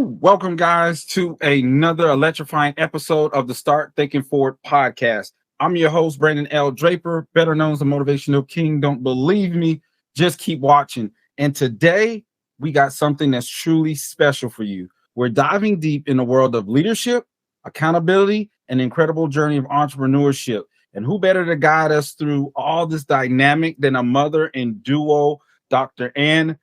Woo! Welcome, guys, to another electrifying episode of the Start Thinking Forward podcast. I'm your host, Brandon L. Draper, better known as the Motivational King. Don't believe me? Just keep watching. And today, we got something that's truly special for you. We're diving deep in the world of leadership, accountability, and incredible journey of entrepreneurship. And who better to guide us through all this dynamic than a mother and duo, Dr. Ann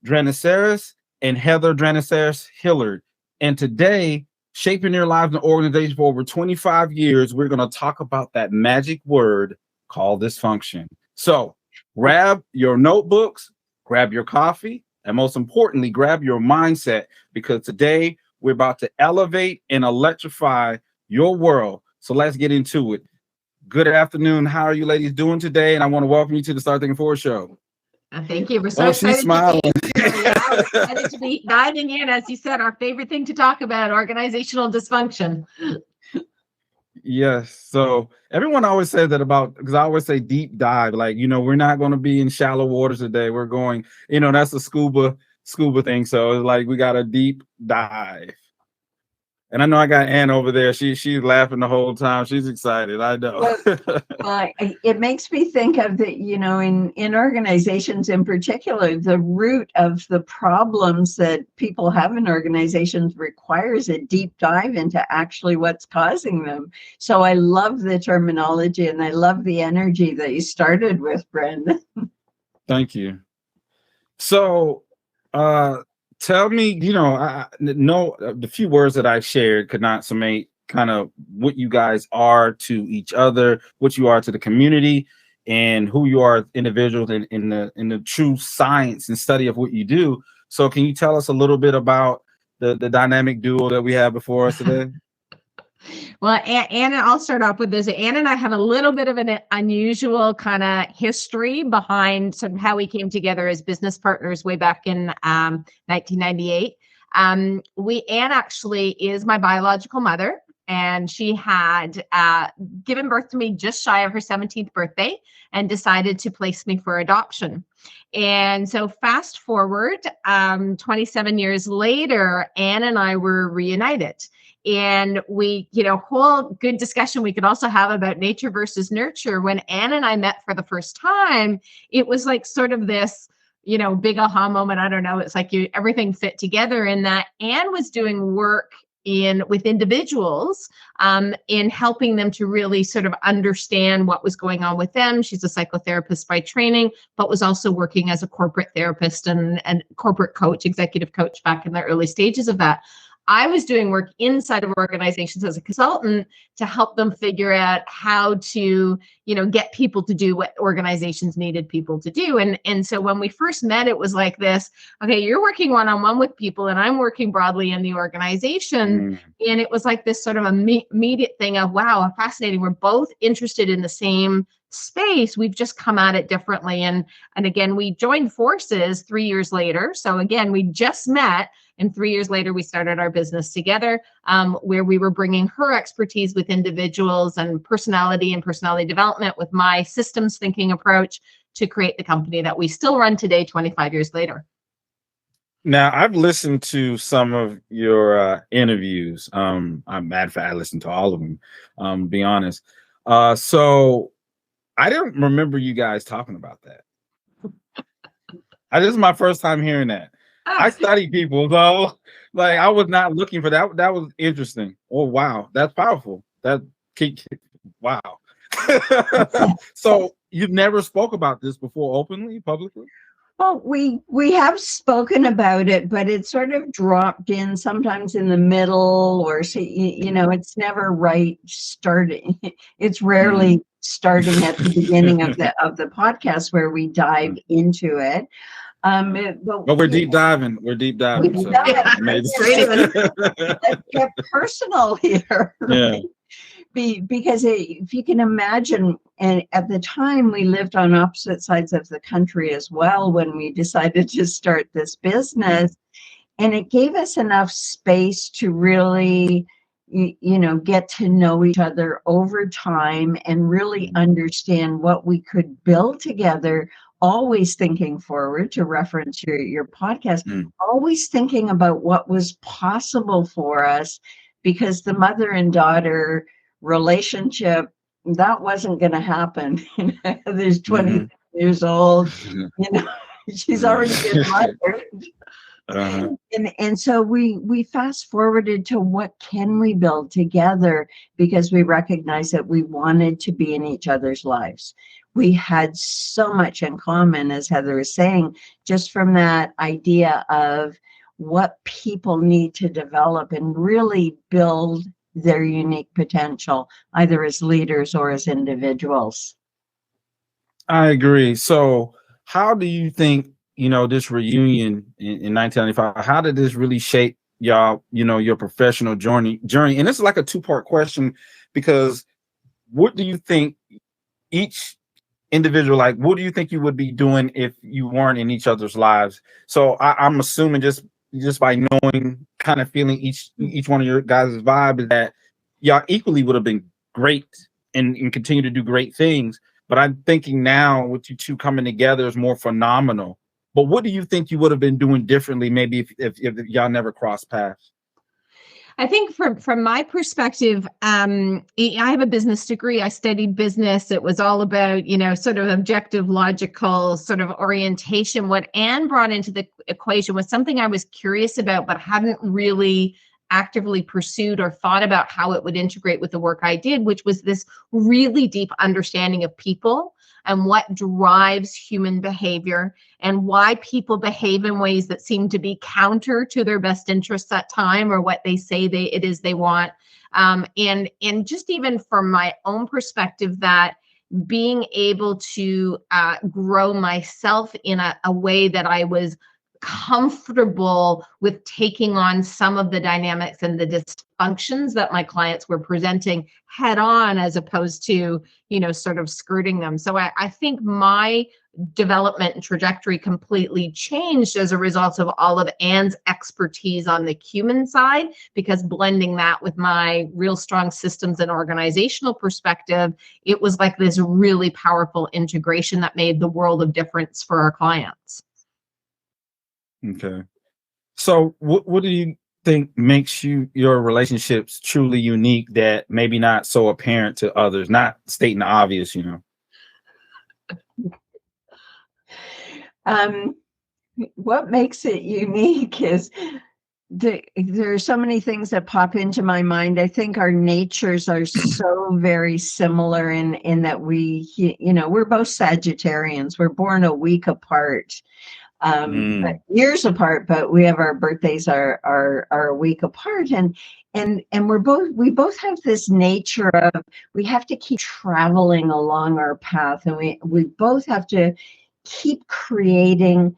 Dranisaris and Heather Dranisaris-Hillard. And today, shaping their lives and organization for over 25 years, we're going to talk about that magic word called dysfunction. So grab your notebooks, grab your coffee, and most importantly, grab your mindset, because today we're about to elevate and electrify your world. So let's get into it. Good afternoon. How are you ladies doing today? And I want to welcome you to the Start Thinking Forward show. Thank you. We're so excited. She's smiling. We're excited to be diving in, as you said, our favorite thing to talk about, organizational dysfunction. Yes. So everyone always says that about, because I always say deep dive, like, we're not going to be in shallow waters today. We're going, that's a scuba thing. So it's like we got a deep dive. And I know I got Ann over there. She's laughing the whole time. She's excited. I know. It makes me think of the, in organizations in particular, the root of the problems that people have in organizations requires a deep dive into actually what's causing them. So I love the terminology and I love the energy that you started with, Brendan. Thank you. So, tell me, I know the few words that I shared could not summate kind of what you guys are to each other, what you are to the community, and who you are individuals in the true science and study of what you do. So can you tell us a little bit about the dynamic duo that we have before us today? Well, Ann, I'll start off with this. Ann and I have a little bit of an unusual kind of history behind sort of how we came together as business partners way back in 1998. Ann actually is my biological mother, and she had given birth to me just shy of her 17th birthday and decided to place me for adoption. And so fast forward 27 years later, Ann and I were reunited. And we, whole good discussion we could also have about nature versus nurture. When Ann and I met for the first time, it was like sort of this, big aha moment. I don't know. It's like everything fit together in that Ann was doing work with individuals in helping them to really sort of understand what was going on with them. She's a psychotherapist by training, but was also working as a corporate therapist and corporate coach, executive coach back in the early stages of that. I was doing work inside of organizations as a consultant to help them figure out how to, get people to do what organizations needed people to do. And so when we first met, it was like this, okay, you're working one-on-one with people and I'm working broadly in the organization. And it was like this sort of immediate thing of, wow, fascinating. We're both interested in the same space. We've just come at it differently. And again, we joined forces 3 years later. So again, we just met. And 3 years later, we started our business together, where we were bringing her expertise with individuals and personality development with my systems thinking approach to create the company that we still run today, 25 years later. Now, I've listened to some of your interviews. I'm mad I listened to all of them, to be honest. So I didn't remember you guys talking about that. This is my first time hearing that. I study people, though. Like, I was not looking for that. That was interesting. Oh, wow. That's powerful. Wow. So you've never spoke about this before openly, publicly? Well, we have spoken about it, but it sort of dropped in sometimes in the middle, or it's never right starting. It's rarely starting at the beginning of the podcast where we dive into it. But we're deep diving. We're deep diving. So let's get personal here. Right? Because if you can imagine, and at the time we lived on opposite sides of the country as well when we decided to start this business, and it gave us enough space to really get to know each other over time and really understand what we could build together always thinking forward, to reference your podcast, always thinking about what was possible for us, because the mother and daughter relationship, that wasn't going to happen. There's 20 years old, she's already been mother. And so we fast forwarded to what can we build together, because we recognized that we wanted to be in each other's lives. We had so much in common, as Heather was saying, just from that idea of what people need to develop and really build their unique potential, either as leaders or as individuals. I agree. So how do you think, this reunion in 1995, how did this really shape y'all, your professional journey? And it's like a two-part question, because what do you think each individual, like, what do you think you would be doing if you weren't in each other's lives? So I'm assuming just by knowing, kind of feeling each one of your guys' vibe, is that y'all equally would have been great and continue to do great things. But I'm thinking now with you two coming together is more phenomenal. But what do you think you would have been doing differently, maybe if y'all never crossed paths? I think from my perspective, I have a business degree. I studied business. It was all about, sort of objective, logical sort of orientation. What Anne brought into the equation was something I was curious about, but hadn't really actively pursued or thought about how it would integrate with the work I did, which was this really deep understanding of people and what drives human behavior and why people behave in ways that seem to be counter to their best interests at time, or what they say it is they want. And just even from my own perspective, that being able to grow myself in a way that I was comfortable with taking on some of the dynamics and the dysfunctions that my clients were presenting head on, as opposed to, sort of skirting them. So I think my development and trajectory completely changed as a result of all of Anne's expertise on the human side, because blending that with my real strong systems and organizational perspective, it was like this really powerful integration that made the world of difference for our clients. Okay. So what do you think makes your relationships truly unique, that maybe not so apparent to others, not stating the obvious, What makes it unique is there are so many things that pop into my mind. I think our natures are so very similar in that we're both Sagittarians. We're born a week apart. Years apart, but we have our birthdays are a week apart, and we both have this nature of, we have to keep traveling along our path, and we both have to keep creating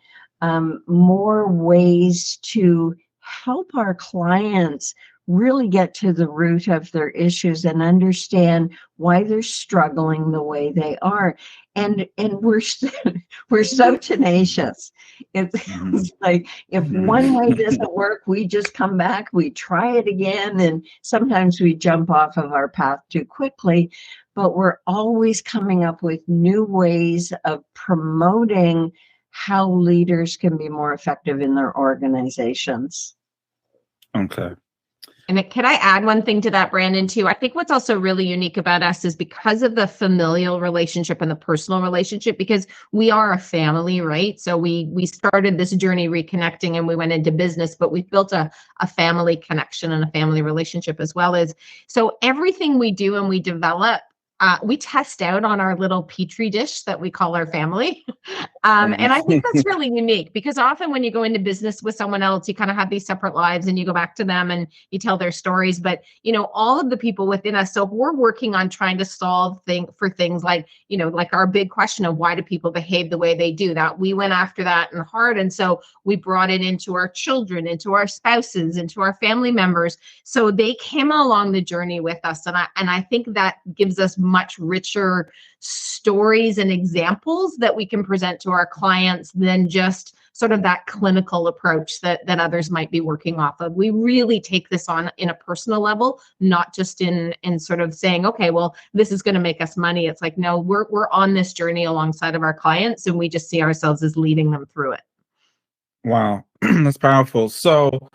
more ways to help our clients really get to the root of their issues and understand why they're struggling the way they are. And we're so tenacious. It's like, if one way doesn't work, we just come back, we try it again, and sometimes we jump off of our path too quickly. But we're always coming up with new ways of promoting how leaders can be more effective in their organizations. Okay. And can I add one thing to that, Brandon, too? I think what's also really unique about us is because of the familial relationship and the personal relationship, because we are a family, right? So we started this journey reconnecting and we went into business, but we've built a family connection and a family relationship as well. So everything we do and we develop, we test out on our little petri dish that we call our family. And I think that's really unique, because often when you go into business with someone else, you kind of have these separate lives and you go back to them and you tell their stories. But, all of the people within us, so we're working on trying to solve things like, like our big question of why do people behave the way they do, that we went after that in heart. And so we brought it into our children, into our spouses, into our family members. So they came along the journey with us. And I think that gives us much richer stories and examples that we can present to our clients than just sort of that clinical approach that others might be working off of. We really take this on in a personal level, not just in sort of saying, okay, well, this is going to make us money. It's like, no, we're on this journey alongside of our clients, and we just see ourselves as leading them through it. Wow, that's powerful. So,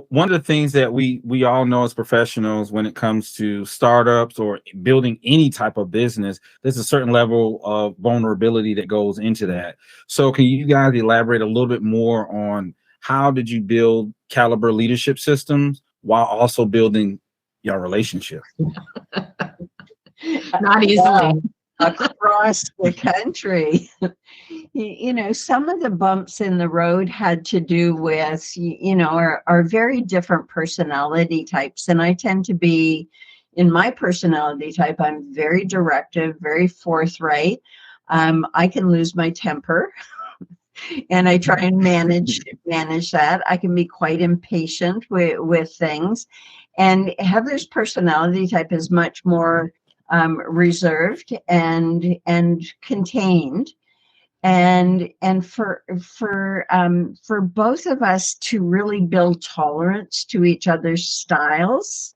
one of the things that we all know as professionals when it comes to startups or building any type of business, there's a certain level of vulnerability that goes into that. So can you guys elaborate a little bit more on how did you build caliber leadership systems while also building your relationship? Not easily. Across the country. Some of the bumps in the road had to do with, our very different personality types. And I tend to be, in my personality type, I'm very directive, very forthright. I can lose my temper and I try and manage that. I can be quite impatient with things. And Heather's personality type is much more reserved and contained, and for both of us to really build tolerance to each other's styles,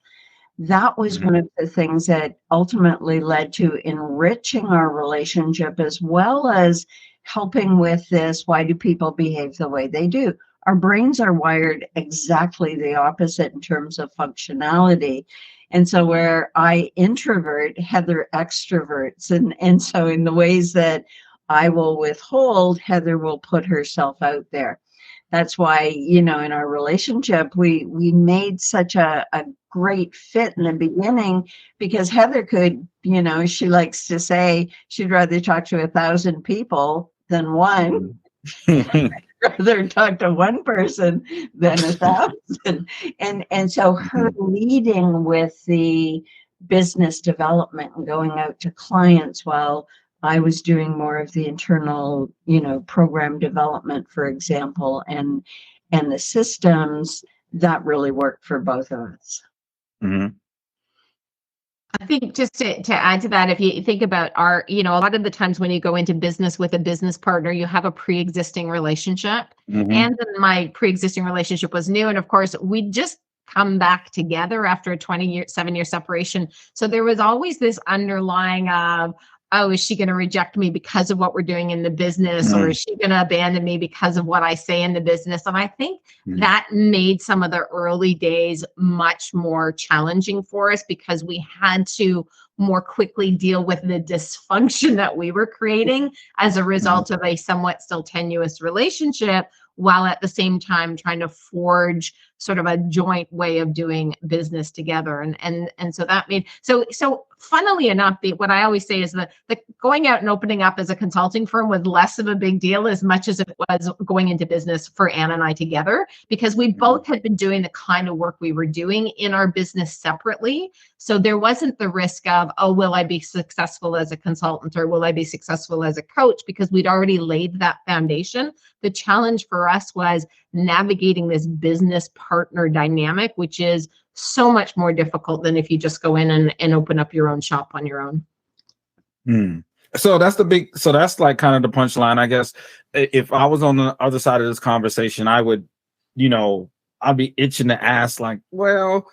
that was one of the things that ultimately led to enriching our relationship, as well as helping with this, why do people behave the way they do? Our brains are wired exactly the opposite in terms of functionality. And so where I introvert, Heather extroverts. And so in the ways that I will withhold, Heather will put herself out there. That's why, in our relationship, we made such a great fit in the beginning, because Heather could, she likes to say she'd rather talk to 1,000 people than one. Rather talk to one person than 1,000. And so her leading with the business development and going out to clients while I was doing more of the internal, program development, for example, and the systems, that really worked for both of us. Mm-hmm. I think just to add to that, if you think about a lot of the times when you go into business with a business partner, you have a pre-existing relationship. Mm-hmm. And then my pre-existing relationship was new. And of course, we just come back together after a 7-year separation. So there was always this underlying of, oh, is she going to reject me because of what we're doing in the business? Or is she going to abandon me because of what I say in the business? And I think that made some of the early days much more challenging for us, because we had to more quickly deal with the dysfunction that we were creating as a result of a somewhat still tenuous relationship, while at the same time trying to forge sort of a joint way of doing business together. And so that made, so funnily enough, what I always say is that the going out and opening up as a consulting firm was less of a big deal as much as it was going into business for Anna and I together, because we both had been doing the kind of work we were doing in our business separately. So there wasn't the risk of, oh, will I be successful as a consultant, or will I be successful as a coach? Because we'd already laid that foundation. The challenge for us was navigating this business partner dynamic, which is so much more difficult than if you just go in and open up your own shop on your own. So that's like kind of the punchline, I guess. If I was on the other side of this conversation, I would, I'd be itching to ask, like, well,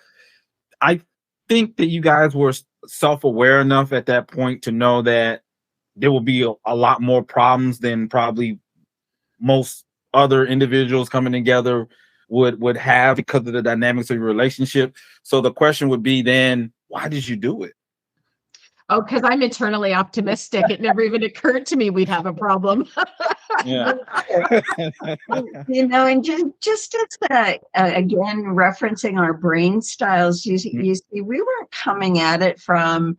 I think that you guys were self-aware enough at that point to know that there will be a lot more problems than probably most other individuals coming together would have because of the dynamics of your relationship. So the question would be then, why did you do it? Oh, because I'm eternally optimistic. It never even occurred to me we'd have a problem. Yeah. And just as again, referencing our brain styles, you see, we weren't coming at it from,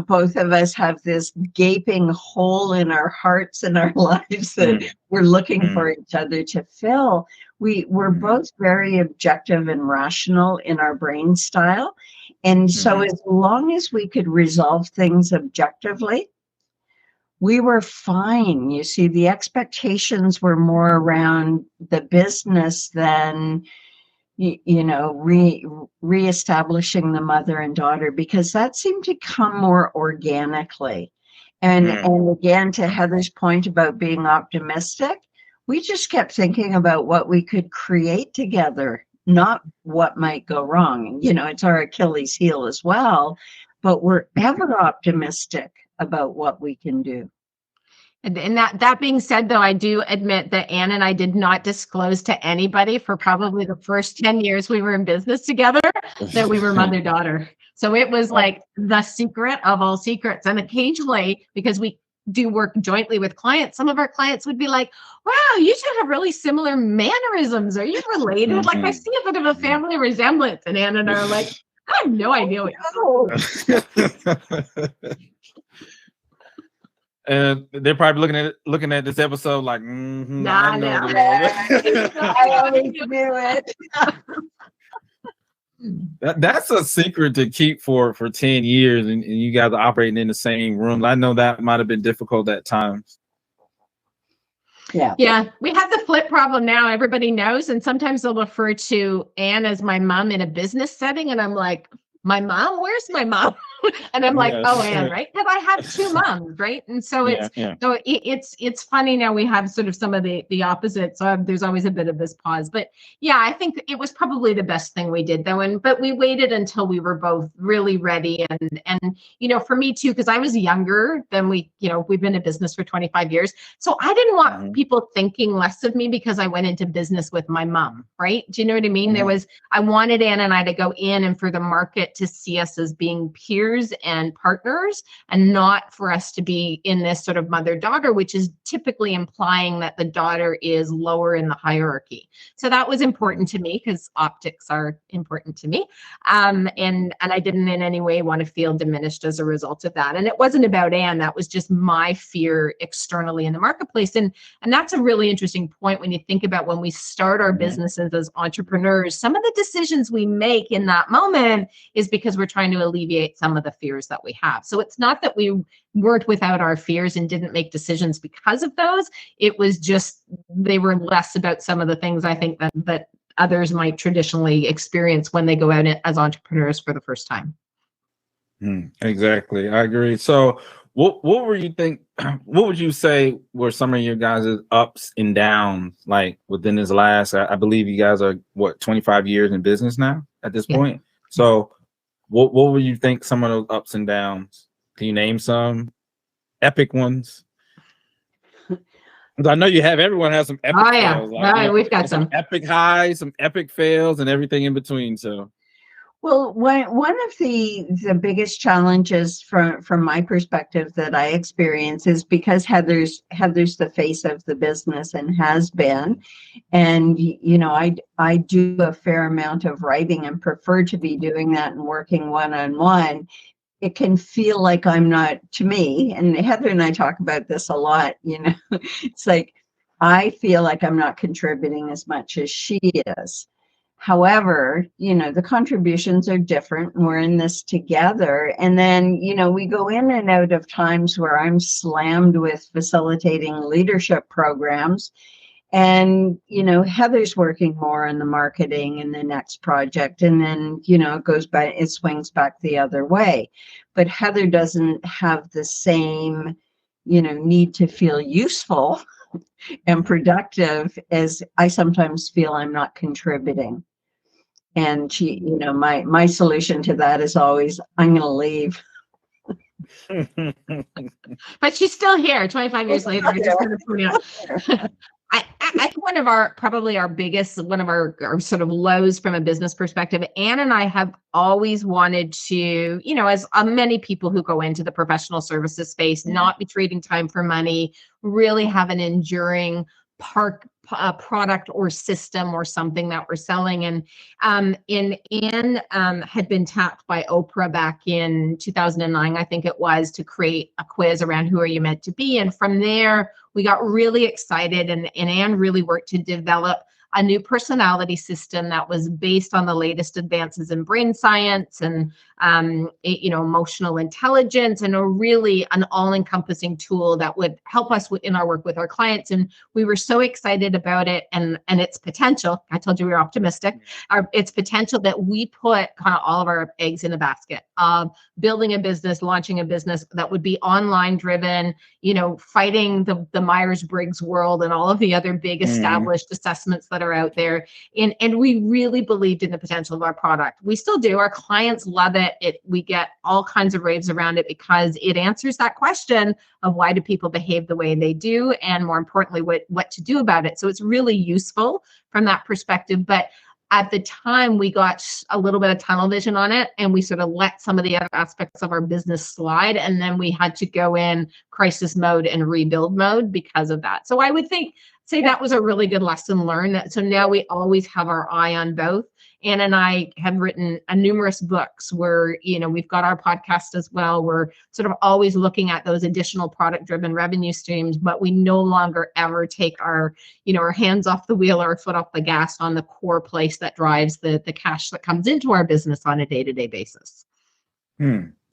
both of us have this gaping hole in our hearts and our lives that we're looking for each other to fill. We're both very objective and rational in our brain style. And so as long as we could resolve things objectively, we were fine. You see, the expectations were more around the business than, reestablishing the mother and daughter, because that seemed to come more organically. And again, to Heather's point about being optimistic, we just kept thinking about what we could create together, not what might go wrong. You know, it's our Achilles heel as well, but we're ever optimistic about what we can do. And that being said, though, I do admit that Anne and I did not disclose to anybody for probably the first 10 years we were in business together that we were mother-daughter. So it was like the secret of all secrets. And occasionally, because we do work jointly with clients, some of our clients would be like, wow, you two have really similar mannerisms. Are you related? Mm-hmm. Like, I see a bit of a family resemblance. And Anne and I are like, I have no idea what And they're probably looking at this episode like, nah, I know. I always knew it. That's a secret to keep for 10 years, and you guys are operating in the same room. I know that might have been difficult at times. Yeah, we have the flip problem now. Everybody knows, and sometimes they'll refer to Anne as my mom in a business setting, and I'm like, my mom? Where's my mom? And I'm like, oh, Anne, right? Because I have two moms, right? And so it's funny now we have sort of some of the opposites. So there's always a bit of this pause. But yeah, I think it was probably the best thing we did, though. But we waited until we were both really ready. And you know, for me too, because I was younger than we've been in business for 25 years. So I didn't want people thinking less of me because I went into business with my mom, right? Do you know what I mean? I wanted Anne and I to go in and for the market to see us as being peers and partners, and not for us to be in this sort of mother-daughter, which is typically implying that the daughter is lower in the hierarchy. So that was important to me because optics are important to me. And I didn't in any way want to feel diminished as a result of that. And it wasn't about Anne. That was just my fear externally in the marketplace. And that's a really interesting point when you think about when we start our businesses as entrepreneurs, some of the decisions we make in that moment is because we're trying to alleviate some of the fears that we have. So it's not that we weren't without our fears and didn't make decisions because of those. It was just they were less about some of the things I think that others might traditionally experience when they go out as entrepreneurs for the first time. Exactly. I agree. So what would you say were some of your guys' ups and downs like within this last, I believe you guys are 25 years in business now at this point. So what would you think some of those ups and downs? Can you name some epic ones? I know everyone has some epic fails. Like, we've got some epic highs, some epic fails, and everything in between. So, well, one of the biggest challenges from my perspective that I experience is because Heather's the face of the business and has been, and you know I do a fair amount of writing and prefer to be doing that and working one-on-one. It can feel like I'm not, to me, and Heather and I talk about this a lot, you know, it's like I feel like I'm not contributing as much as she is. However, you know, the contributions are different and we're in this together. And then, you know, we go in and out of times where I'm slammed with facilitating leadership programs. And, you know, Heather's working more on the marketing in the next project. And then, you know, it swings back the other way. But Heather doesn't have the same, you know, need to feel useful and productive as I sometimes feel I'm not contributing. And she, you know, my solution to that is always, I'm going to leave. But she's still here 25 years later. I think one of our sort of lows from a business perspective, Anne and I have always wanted to, you know, as many people who go into the professional services space, not be trading time for money, really have an enduring product or system or something that we're selling. And Anne had been tapped by Oprah back in 2009, I think it was, to create a quiz around who are you meant to be. And from there, we got really excited, and Anne really worked to develop a new personality system that was based on the latest advances in brain science and emotional intelligence, and a really an all-encompassing tool that would help us in our work with our clients. And we were so excited about it and its potential. I told you we were optimistic. Its potential that we put kind of all of our eggs in a basket of building a business, launching a business that would be online driven, fighting the Myers-Briggs world and all of the other big established assessments that are out there. And we really believed in the potential of our product. We still do. Our clients love it. We get all kinds of raves around it because it answers that question of why do people behave the way they do, and more importantly, what to do about it. So it's really useful from that perspective. But at the time, we got a little bit of tunnel vision on it, and we sort of let some of the other aspects of our business slide. And then we had to go in crisis mode and rebuild mode because of that. So I would say that was a really good lesson learned. So now we always have our eye on both. Anna and I have written numerous books where, we've got our podcast as well. We're sort of always looking at those additional product-driven revenue streams, but we no longer ever take our hands off the wheel or our foot off the gas on the core place that drives the cash that comes into our business on a day-to-day basis.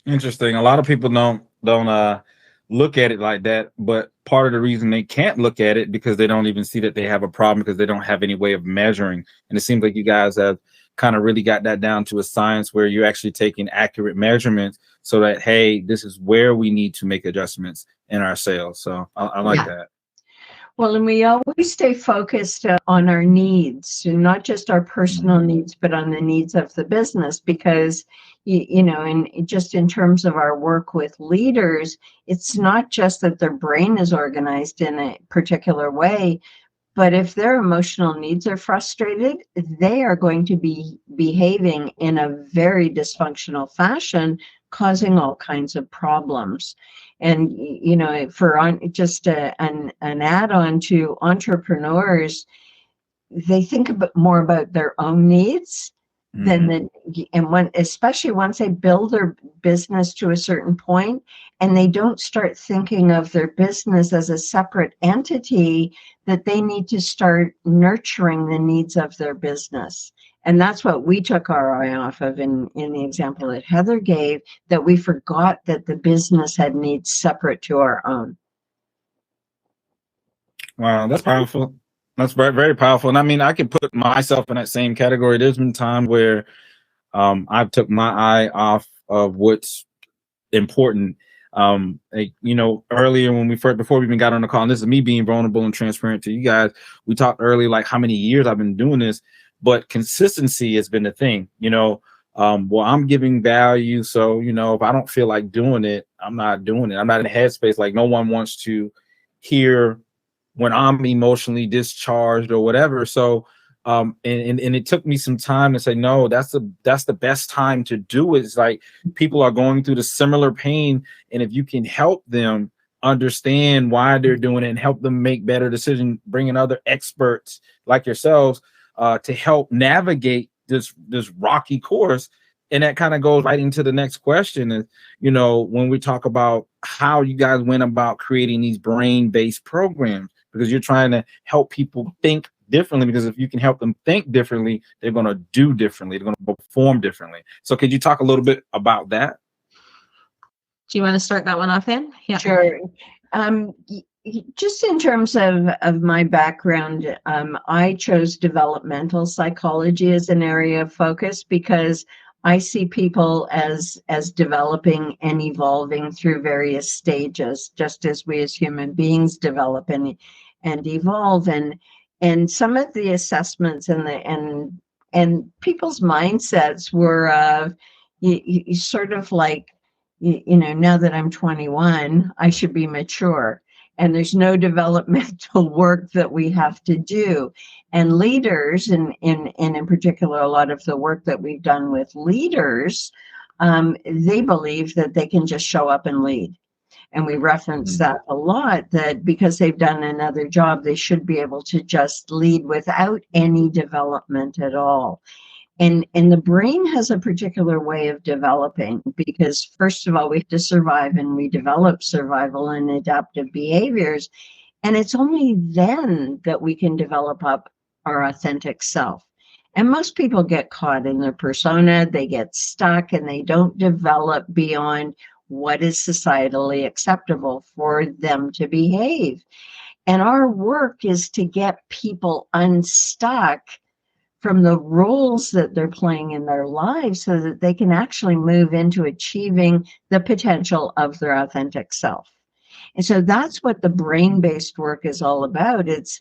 Interesting. A lot of people don't look at it like that, but part of the reason they can't look at it because they don't even see that they have a problem because they don't have any way of measuring. And it seems like you guys have kind of really got that down to a science where you're actually taking accurate measurements so that, hey, this is where we need to make adjustments in our sales. So I like that. Well, and we always stay focused on our needs, and not just our personal needs, but on the needs of the business, because, and just in terms of our work with leaders, it's not just that their brain is organized in a particular way, but if their emotional needs are frustrated, they are going to be behaving in a very dysfunctional fashion, causing all kinds of problems. And, for an add-on to entrepreneurs, they think more about their own needs especially once they build their business to a certain point, and they don't start thinking of their business as a separate entity, that they need to start nurturing the needs of their business. And that's what we took our eye off of in the example that Heather gave, that we forgot that the business had needs separate to our own. Wow, that's powerful. That's very, very powerful. And I mean, I can put myself in that same category. There's been times where I've took my eye off of what's important. Earlier when before we even got on the call, and this is me being vulnerable and transparent to you guys, we talked earlier, like how many years I've been doing this, but consistency has been the thing, I'm giving value. So, if I don't feel like doing it, I'm not doing it. I'm not in a headspace. Like no one wants to hear when I'm emotionally discharged or whatever. So, and it took me some time to say, no, that's the best time to do it. It's like people are going through the similar pain. And if you can help them understand why they're doing it and help them make better decisions, bringing other experts like yourselves to help navigate this rocky course. And that kind of goes right into the next question is, when we talk about how you guys went about creating these brain-based programs, because you're trying to help people think differently, because if you can help them think differently, they're going to do differently. They're going to perform differently. So could you talk a little bit about that? Do you want to start that one off, Ann? Yeah. Sure. Just in terms of my background, I chose developmental psychology as an area of focus because I see people as developing and evolving through various stages, just as we as human beings develop and evolve. And some of the assessments and people's mindsets were sort of like, now that I'm 21, I should be mature. And there's no developmental work that we have to do. And leaders, and in particular, a lot of the work that we've done with leaders, they believe that they can just show up and lead. And we reference that a lot, that because they've done another job, they should be able to just lead without any development at all. And the brain has a particular way of developing, because first of all, we have to survive, and we develop survival and adaptive behaviors. And it's only then that we can develop up our authentic self. And most people get caught in their persona, they get stuck, and they don't develop beyond what is societally acceptable for them to behave. And our work is to get people unstuck from the roles that they're playing in their lives so that they can actually move into achieving the potential of their authentic self. And so that's what the brain-based work is all about. It's,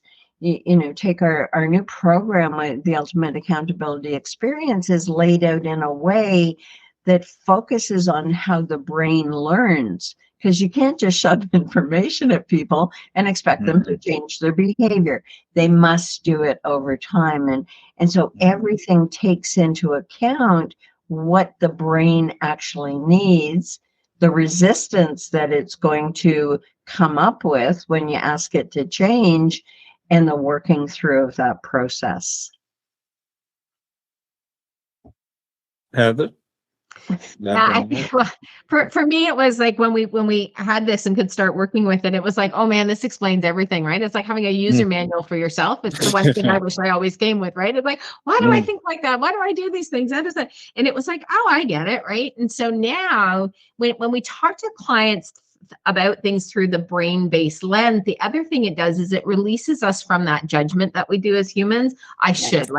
take our new program, the Ultimate Accountability Experience, is laid out in a way that focuses on how the brain learns, because you can't just shove information at people and expect them to change their behavior. They must do it over time. And so everything takes into account what the brain actually needs, the resistance that it's going to come up with when you ask it to change, and the working through of that process. Heather? Yeah, for me, it was like when we had this and could start working with it, it was like, oh man, this explains everything, right? It's like having a user manual for yourself. It's the one thing I wish I always came with, right? It's like, why do I think like that? Why do I do these things? And it was like, oh, I get it, right? And so now when we talk to clients about things through the brain-based lens, the other thing it does is it releases us from that judgment that we do as humans. I should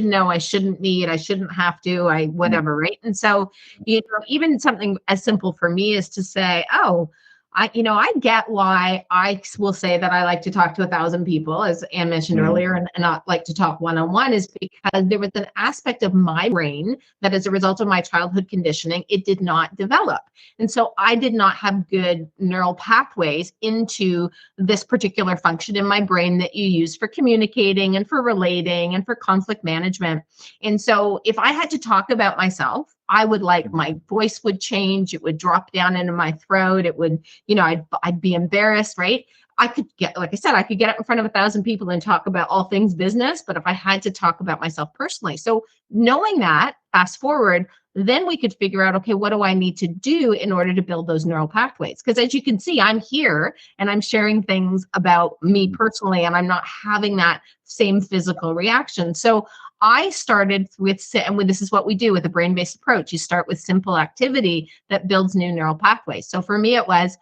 know, I shouldn't need, I shouldn't have to, whatever, right? And so, even something as simple for me is to say, oh, I get why I will say that I like to talk to 1,000 people, as Anne mentioned earlier, and not like to talk one-on-one, is because there was an aspect of my brain that, as a result of my childhood conditioning, it did not develop. And so I did not have good neural pathways into this particular function in my brain that you use for communicating and for relating and for conflict management. And so if I had to talk about myself, I would my voice would change. It would drop down into my throat. It would, I'd be embarrassed, right? I could get, like I said, I could get up in front of 1,000 people and talk about all things business, but if I had to talk about myself personally. So knowing that, fast forward, then we could figure out, okay, what do I need to do in order to build those neural pathways? Because as you can see, I'm here and I'm sharing things about me personally, and I'm not having that same physical reaction. So I started with, and this is what we do with a brain-based approach. You start with simple activity that builds new neural pathways. So for me, it was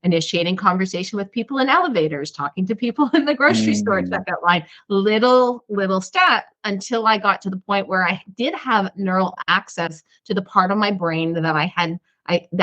initiating conversation with people in elevators, talking to people in the grocery store, checkout line, little step, until I got to the point where I did have neural access to the part of my brain that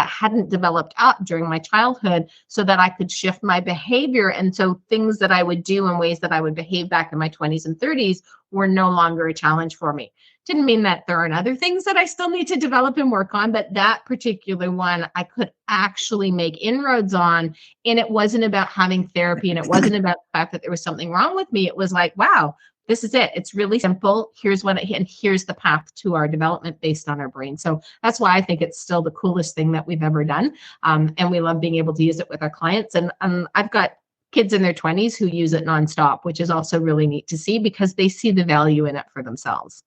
hadn't developed up during my childhood, so that I could shift my behavior. And so things that I would do in ways that I would behave back in my 20s and 30s were no longer a challenge for me. Didn't mean that there aren't other things that I still need to develop and work on, but that particular one I could actually make inroads on. And it wasn't about having therapy, and it wasn't about the fact that there was something wrong with me. It was like, wow, this is it. It's really simple. Here's the path to our development based on our brain. So that's why I think it's still the coolest thing that we've ever done. And we love being able to use it with our clients. And I've got kids in their 20s who use it nonstop, which is also really neat to see, because they see the value in it for themselves.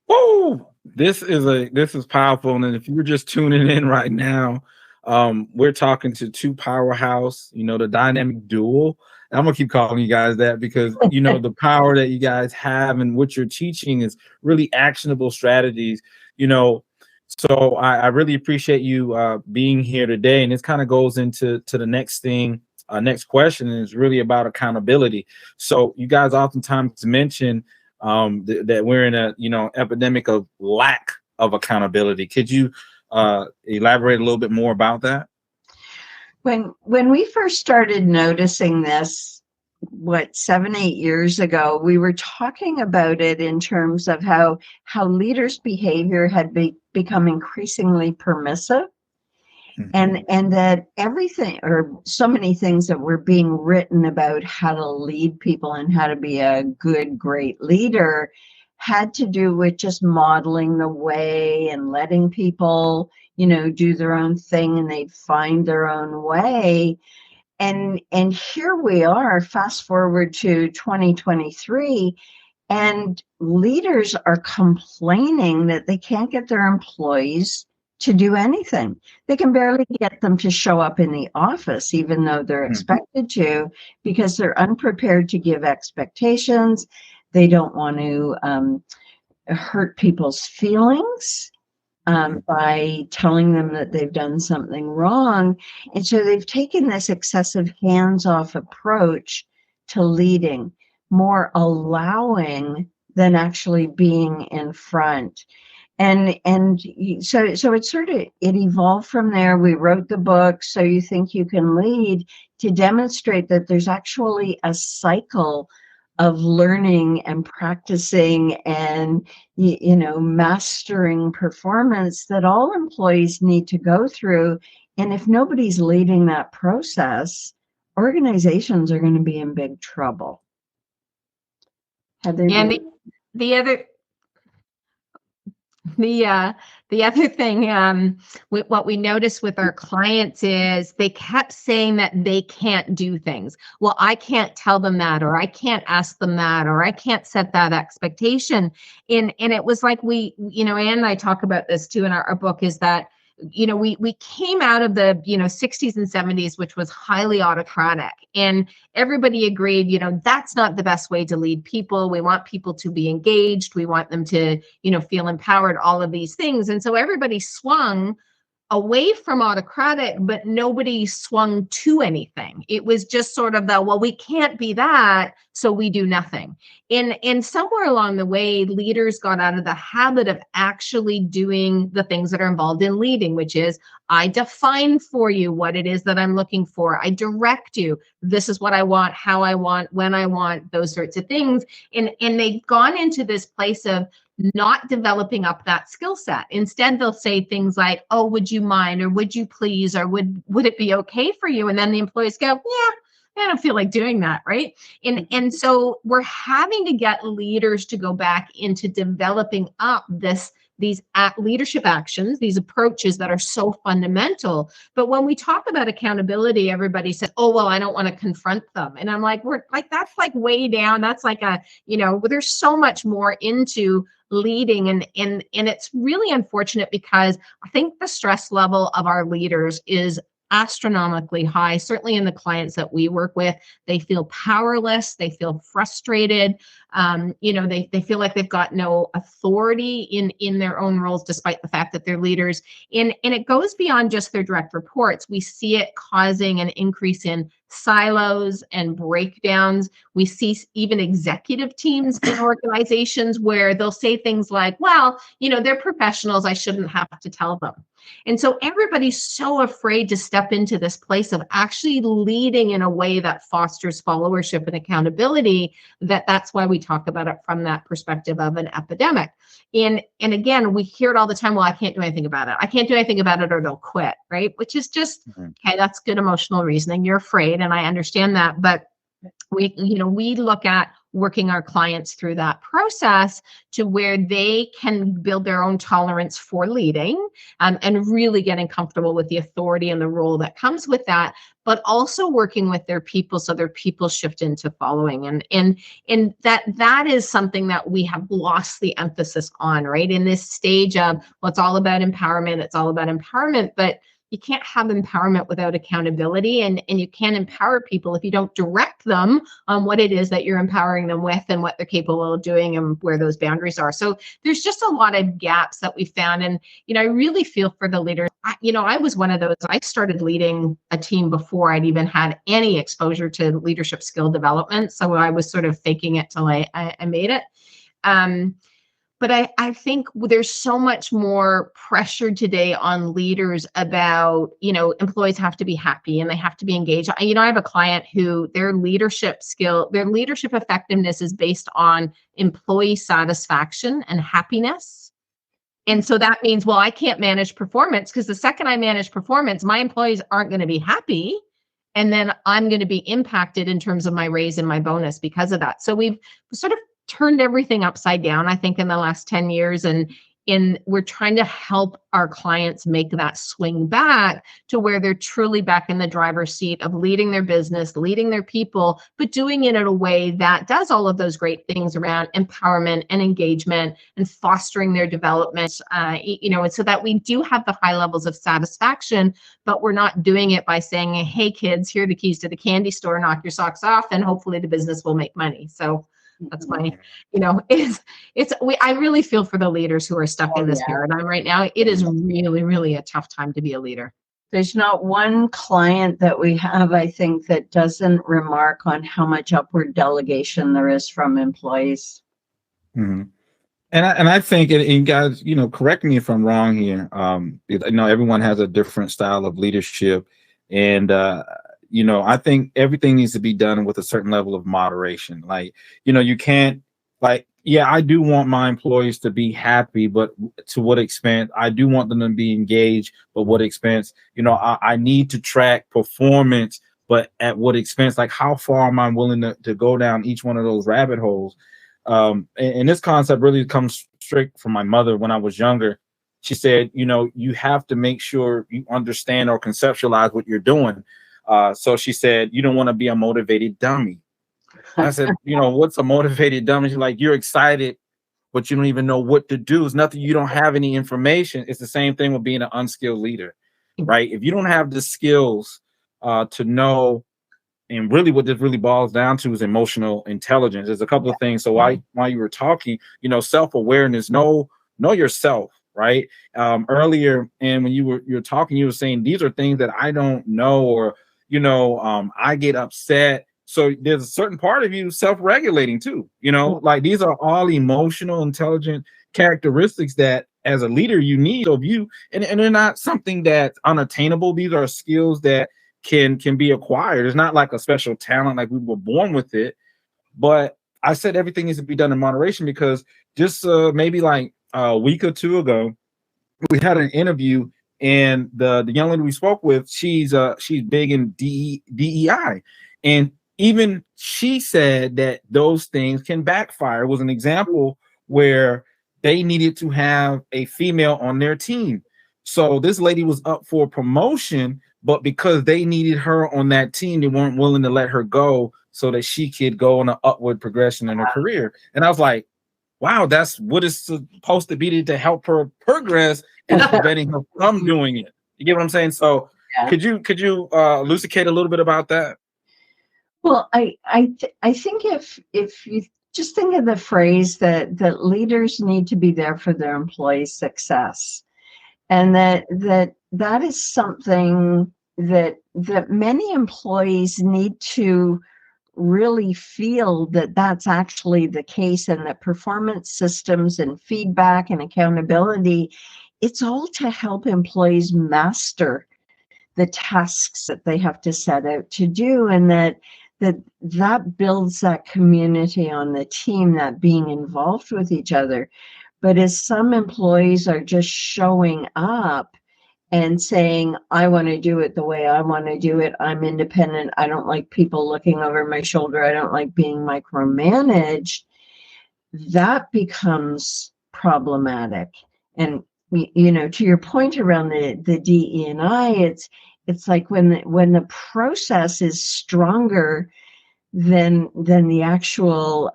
Woo! This is powerful. And if you're just tuning in right now, we're talking to two powerhouse, the dynamic duo. And I'm gonna keep calling you guys that because the power that you guys have and what you're teaching is really actionable strategies. So I really appreciate you being here today. And this kind of goes into the next thing. Next question is really about accountability. So you guys oftentimes mention that we're in a epidemic of lack of accountability. Could you elaborate a little bit more about that? When we first started noticing this, 7-8 years ago, we were talking about it in terms of how leaders' behavior had become increasingly permissive. And that everything, or so many things that were being written about how to lead people and how to be a good, great leader, had to do with just modeling the way and letting people, do their own thing, and they'd find their own way. And here we are, fast forward to 2023, and leaders are complaining that they can't get their employees to do anything. They can barely get them to show up in the office, even though they're expected to, because they're unprepared to give expectations. They don't want to hurt people's feelings by telling them that they've done something wrong. And so they've taken this excessive hands-off approach to leading, more allowing than actually being in front. And so it sort of, it evolved from there. We wrote the book, So You Think You Can Lead, to demonstrate that there's actually a cycle of learning and practicing and, mastering performance that all employees need to go through. And if nobody's leading that process, organizations are going to be in big trouble. And the other thing, what we noticed with our clients is they kept saying that they can't do things. Well, I can't tell them that, or I can't ask them that, or I can't set that expectation. And it was like Anne and I talk about this too in our book, is that we came out of the 60s and 70s, which was highly autocratic, and everybody agreed that's not the best way to lead people. We want people to be engaged, we want them to feel empowered, all of these things. And so everybody swung away from autocratic, but nobody swung to anything. It was just sort of we can't be that, so we do nothing. And somewhere along the way, leaders got out of the habit of actually doing the things that are involved in leading, which is, I define for you what it is that I'm looking for. I direct you. This is what I want, how I want, when I want, those sorts of things. And they've gone into this place of not developing up that skill set. Instead, they'll say things like, oh, would you mind, or would you please, or would it be okay for you? And then the employees go, yeah, I don't feel like doing that, right? And so we're having to get leaders to go back into developing up these leadership actions, these approaches that are so fundamental. But when we talk about accountability, everybody says, oh, well, I don't want to confront them. And I'm like, that's way down. That's there's so much more into leading. And it's really unfortunate, because I think the stress level of our leaders is astronomically high. Certainly in the clients that we work with, they feel powerless, they feel frustrated, they feel like they've got no authority in their own roles, despite the fact that they're leaders. And it goes beyond just their direct reports. We see it causing an increase in silos and breakdowns. We see even executive teams in organizations where they'll say things like, well, they're professionals, I shouldn't have to tell them. And so everybody's so afraid to step into this place of actually leading in a way that fosters followership and accountability, that's why we talk about it from that perspective of an epidemic. And again, we hear it all the time. Well, I can't do anything about it. I can't do anything about it, or they'll quit, right? Which is just, okay, that's good emotional reasoning. You're afraid, and I understand that. But we look at working our clients through that process to where they can build their own tolerance for leading, and really getting comfortable with the authority and the role that comes with that, but also working with their people so their people shift into following. And that is something that we have lost the emphasis on, right? In this stage of, well, it's all about empowerment, but you can't have empowerment without accountability, and you can't empower people if you don't direct them on what it is that you're empowering them with and what they're capable of doing and where those boundaries are. So there's just a lot of gaps that we found. And, I really feel for the leaders. I was one of those. I started leading a team before I'd even had any exposure to leadership skill development. So I was sort of faking it till I made it. But I think there's so much more pressure today on leaders about, employees have to be happy and they have to be engaged. I have a client who their leadership effectiveness is based on employee satisfaction and happiness. And so that means, well, I can't manage performance, because the second I manage performance, my employees aren't going to be happy. And then I'm going to be impacted in terms of my raise and my bonus because of that. So we've sort of turned everything upside down, I think, in the last 10 years. And we're trying to help our clients make that swing back to where they're truly back in the driver's seat of leading their business, leading their people, but doing it in a way that does all of those great things around empowerment and engagement and fostering their development, and so that we do have the high levels of satisfaction, but we're not doing it by saying, hey, kids, here are the keys to the candy store, knock your socks off, and hopefully the business will make money. So that's my, I really feel for the leaders who are stuck in this paradigm right now. It is really, really a tough time to be a leader. There's not one client that we have, I think, that doesn't remark on how much upward delegation there is from employees. Mm-hmm. And I think, and guys, correct me if I'm wrong here. Everyone has a different style of leadership, and I think everything needs to be done with a certain level of moderation. You can't, I do want my employees to be happy, but to what extent? I do want them to be engaged, but what expense? I need to track performance, but at what expense? Like, how far am I willing to go down each one of those rabbit holes? And this concept really comes straight from my mother when I was younger. She said, you have to make sure you understand or conceptualize what you're doing. So she said, you don't want to be a motivated dummy. I said, what's a motivated dummy? She's like, you're excited, but you don't even know what to do. It's nothing. You don't have any information. It's the same thing with being an unskilled leader, right? If you don't have the skills to know, and really what this really boils down to is emotional intelligence. There's a couple of things. So while you were talking, self-awareness, know yourself, right? Earlier, and when you were talking, you were saying these are things that I don't know, or I get upset. So there's a certain part of you self-regulating too, these are all emotional intelligent characteristics that as a leader you need of you, and they're not something that's unattainable. These are skills that can be acquired. It's not like a special talent, like we were born with it. But I said everything needs to be done in moderation, because just maybe like a week or two ago, we had an interview, and the young lady we spoke with, she's big in DEI, and even she said that those things can backfire. It was an example where they needed to have a female on their team. So this lady was up for promotion, but because they needed her on that team, they weren't willing to let her go so that she could go on an upward progression in her career. And I was like, wow, that's what it's supposed to be to help her progress, and preventing her from doing it. You get what I'm saying? So could you elucidate a little bit about that? Well, I think if you just think of the phrase that leaders need to be there for their employees' success, and that is something that many employees need to really feel that that's actually the case, and that performance systems and feedback and accountability, it's all to help employees master the tasks that they have to set out to do, and that builds that community on the team, that being involved with each other. But as some employees are just showing up and saying, I want to do it the way I want to do it, I'm independent, I don't like people looking over my shoulder, I don't like being micromanaged, that becomes problematic. And to your point around the DE&I, it's like when the process is stronger than the actual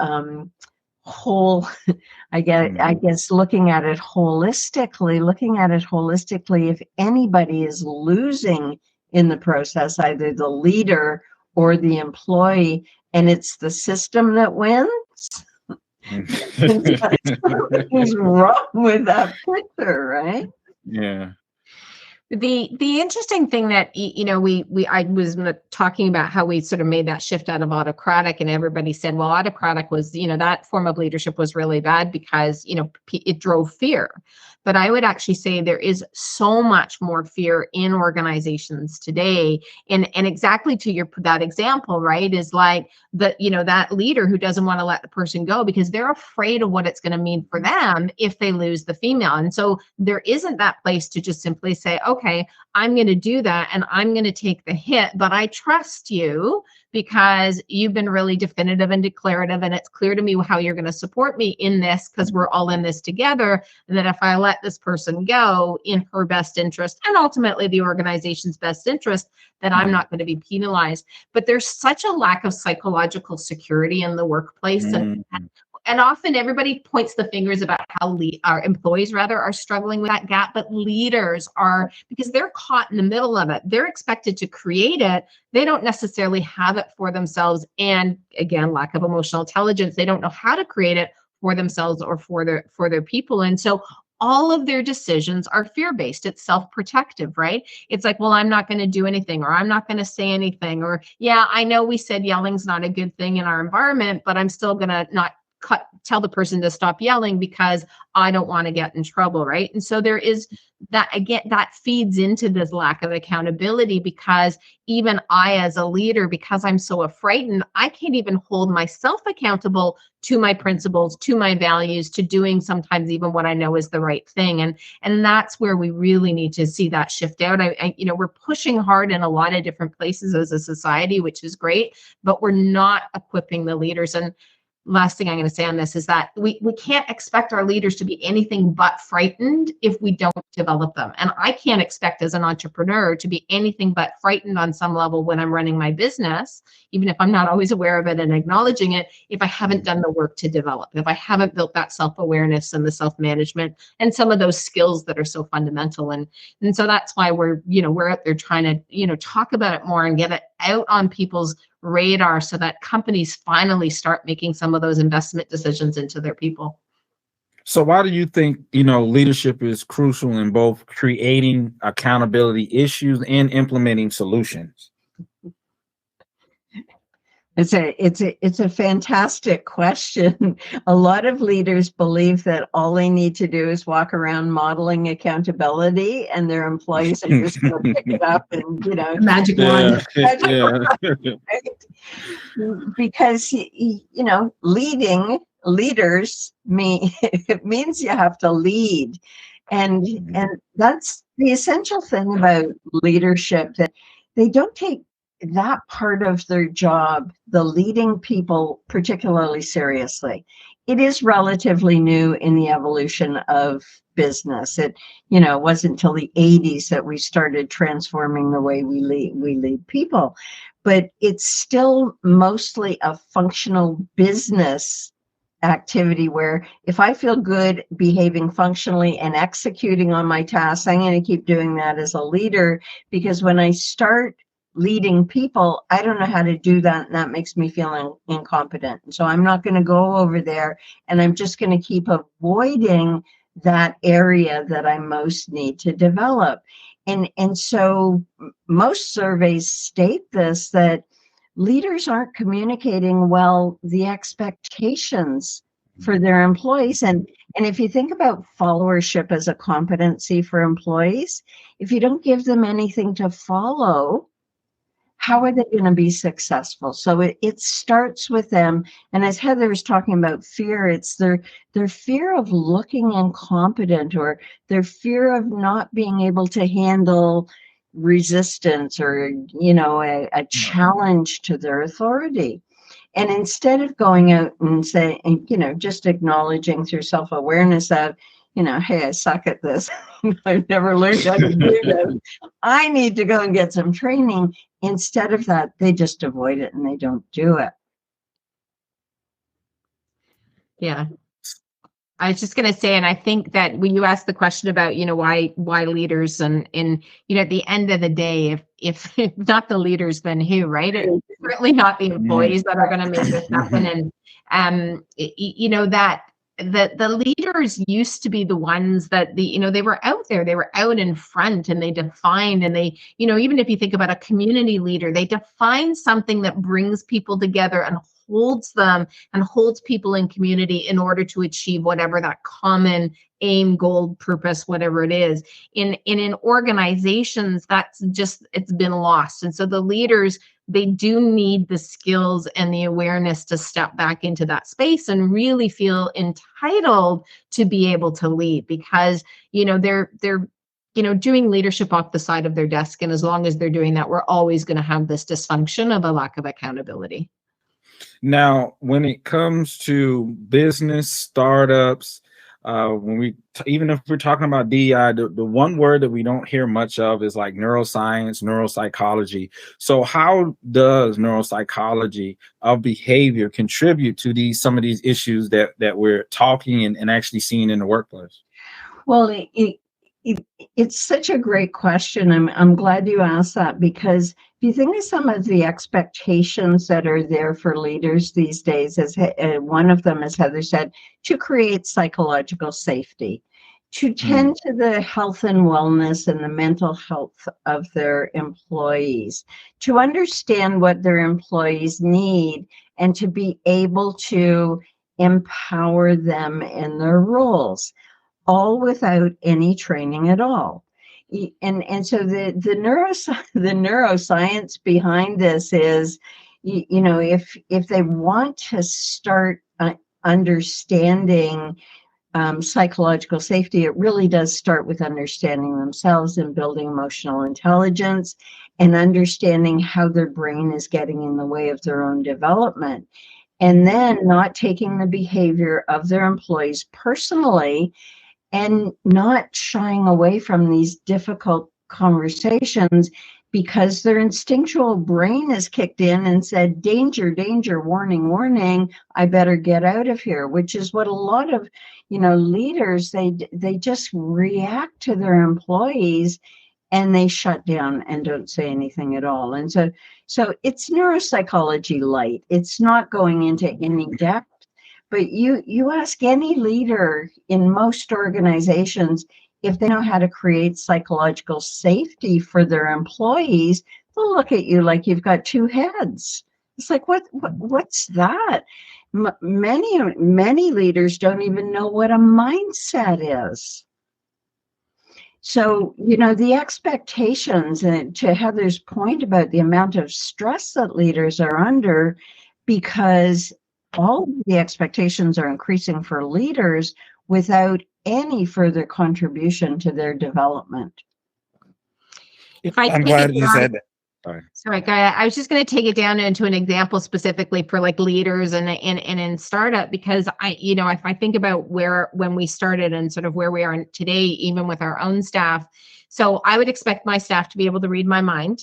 whole, I guess looking at it holistically, if anybody is losing in the process, either the leader or the employee, and it's the system that wins, something's wrong with that picture, right? Yeah. The interesting thing that I was talking about how we sort of made that shift out of autocratic, and everybody said, well, autocratic was, that form of leadership was really bad because, it drove fear. But I would actually say there is so much more fear in organizations today. And exactly to that example, right, is like that leader who doesn't want to let the person go because they're afraid of what it's going to mean for them if they lose the female. And so there isn't that place to just simply say, okay, I'm going to do that and I'm going to take the hit, but I trust you because you've been really definitive and declarative, and it's clear to me how you're going to support me in this because we're all in this together. And that if I let this person go in her best interest and ultimately the organization's best interest, that I'm not going to be penalized. But there's such a lack of psychological security in the workplace. And often everybody points the fingers about how our employees are struggling with that gap, but leaders are, because they're caught in the middle of it. They're expected to create it. They don't necessarily have it for themselves. And again, lack of emotional intelligence. They don't know how to create it for themselves or for their people. And so all of their decisions are fear-based. It's self-protective, right? It's like, well, I'm not going to do anything, or I'm not going to say anything, or yeah, I know we said yelling's not a good thing in our environment, but I'm still going to not tell the person to stop yelling because I don't want to get in trouble, right? And so there is that, again, that feeds into this lack of accountability, because even I, as a leader, because I'm so frightened, I can't even hold myself accountable to my principles, to my values, to doing sometimes even what I know is the right thing. And that's where we really need to see that shift out. We're pushing hard in a lot of different places as a society, which is great, but we're not equipping the leaders. And last thing I'm going to say on this is that we can't expect our leaders to be anything but frightened if we don't develop them. And I can't expect as an entrepreneur to be anything but frightened on some level when I'm running my business, even if I'm not always aware of it and acknowledging it, if I haven't done the work to develop, if I haven't built that self-awareness and the self-management and some of those skills that are so fundamental. And so that's why we're out there trying to, talk about it more and get it out on people's radar so that companies finally start making some of those investment decisions into their people. So why do you think, leadership is crucial in both creating accountability issues and implementing solutions? It's a fantastic question. A lot of leaders believe that all they need to do is walk around modeling accountability, and their employees are just going to pick it up and magic wand. Because leading leaders it means you have to lead, and that's the essential thing about leadership, that they don't take that part of their job, the leading people, particularly seriously. It is relatively new in the evolution of business. It wasn't until the 80s that we started transforming the way we lead people, but it's still mostly a functional business activity where if I feel good behaving functionally and executing on my tasks, I'm going to keep doing that as a leader, because when I start leading people, I don't know how to do that, and that makes me feel incompetent. And so I'm not going to go over there, and I'm just going to keep avoiding that area that I most need to develop. And so most surveys state this, that leaders aren't communicating well the expectations for their employees. And if you think about followership as a competency for employees, if you don't give them anything to follow, how are they going to be successful? So it starts with them. And as Heather was talking about fear, it's their fear of looking incompetent, or their fear of not being able to handle resistance or, a challenge to their authority. And instead of going out and saying, just acknowledging through self-awareness that, hey, I suck at this. I've never learned how to do this. I need to go and get some training. Instead of that, they just avoid it and they don't do it. Yeah. I was just going to say, and I think that when you asked the question about, why leaders, and at the end of the day, if not the leaders, then who, right? It's certainly not the employees that are going to make this happen. And, that the leaders used to be the ones that they were out there, they were out in front, and they defined, and they, even if you think about a community leader, they define something that brings people together and holds them and holds people in community in order to achieve whatever that common aim, goal, purpose, whatever it is. In organizations, it's been lost. And so the leaders, they do need the skills and the awareness to step back into that space and really feel entitled to be able to lead, because, they're doing leadership off the side of their desk. And as long as they're doing that, we're always going to have this dysfunction of a lack of accountability. Now, when it comes to business startups, even if we're talking about DEI, the one word that we don't hear much of is like neuroscience, neuropsychology. So how does neuropsychology of behavior contribute to some of these issues that we're talking and actually seeing in the workplace? Well, it's such a great question. I'm glad you asked that, because if you think of some of the expectations that are there for leaders these days, as one of them, as Heather said, to create psychological safety, to tend to the health and wellness and the mental health of their employees, to understand what their employees need, and to be able to empower them in their roles, all without any training at all. And so the neuroscience behind this is, if they want to start understanding psychological safety, it really does start with understanding themselves and building emotional intelligence and understanding how their brain is getting in the way of their own development. And then not taking the behavior of their employees personally, and not shying away from these difficult conversations, because their instinctual brain has kicked in and said, danger, danger, warning, warning, I better get out of here, which is what a lot of, leaders, they just react to their employees and they shut down and don't say anything at all. And so it's neuropsychology light. It's not going into any depth. But you ask any leader in most organizations, if they know how to create psychological safety for their employees, they'll look at you like you've got two heads. It's like, what's that? Many leaders don't even know what a mindset is. So, the expectations, and to Heather's point about the amount of stress that leaders are under, because all the expectations are increasing for leaders without any further contribution to their development. I'm glad you said that. Sorry, I was just going to take it down into an example specifically for like leaders and in startup, because if I think about when we started and sort of where we are today, even with our own staff, so I would expect my staff to be able to read my mind,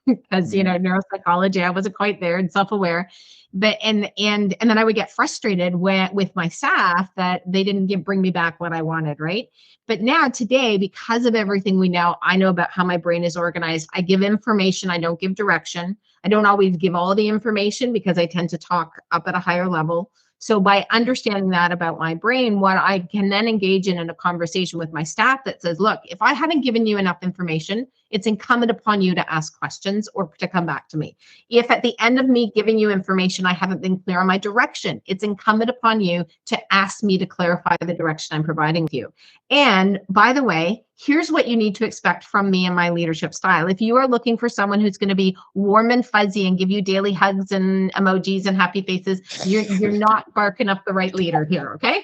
because neuropsychology, I wasn't quite there, and self-aware. But and then I would get frustrated with my staff that they didn't bring me back what I wanted, right? But now today, because of everything I know about how my brain is organized. I give information, I don't give direction. I don't always give all the information because I tend to talk up at a higher level. So by understanding that about my brain, what I can then engage in a conversation with my staff that says, look, if I haven't given you enough information, it's incumbent upon you to ask questions or to come back to me. If at the end of me giving you information, I haven't been clear on my direction, it's incumbent upon you to ask me to clarify the direction I'm providing to you. And by the way, here's what you need to expect from me and my leadership style. If you are looking for someone who's going to be warm and fuzzy and give you daily hugs and emojis and happy faces, you're not barking up the right leader here, okay?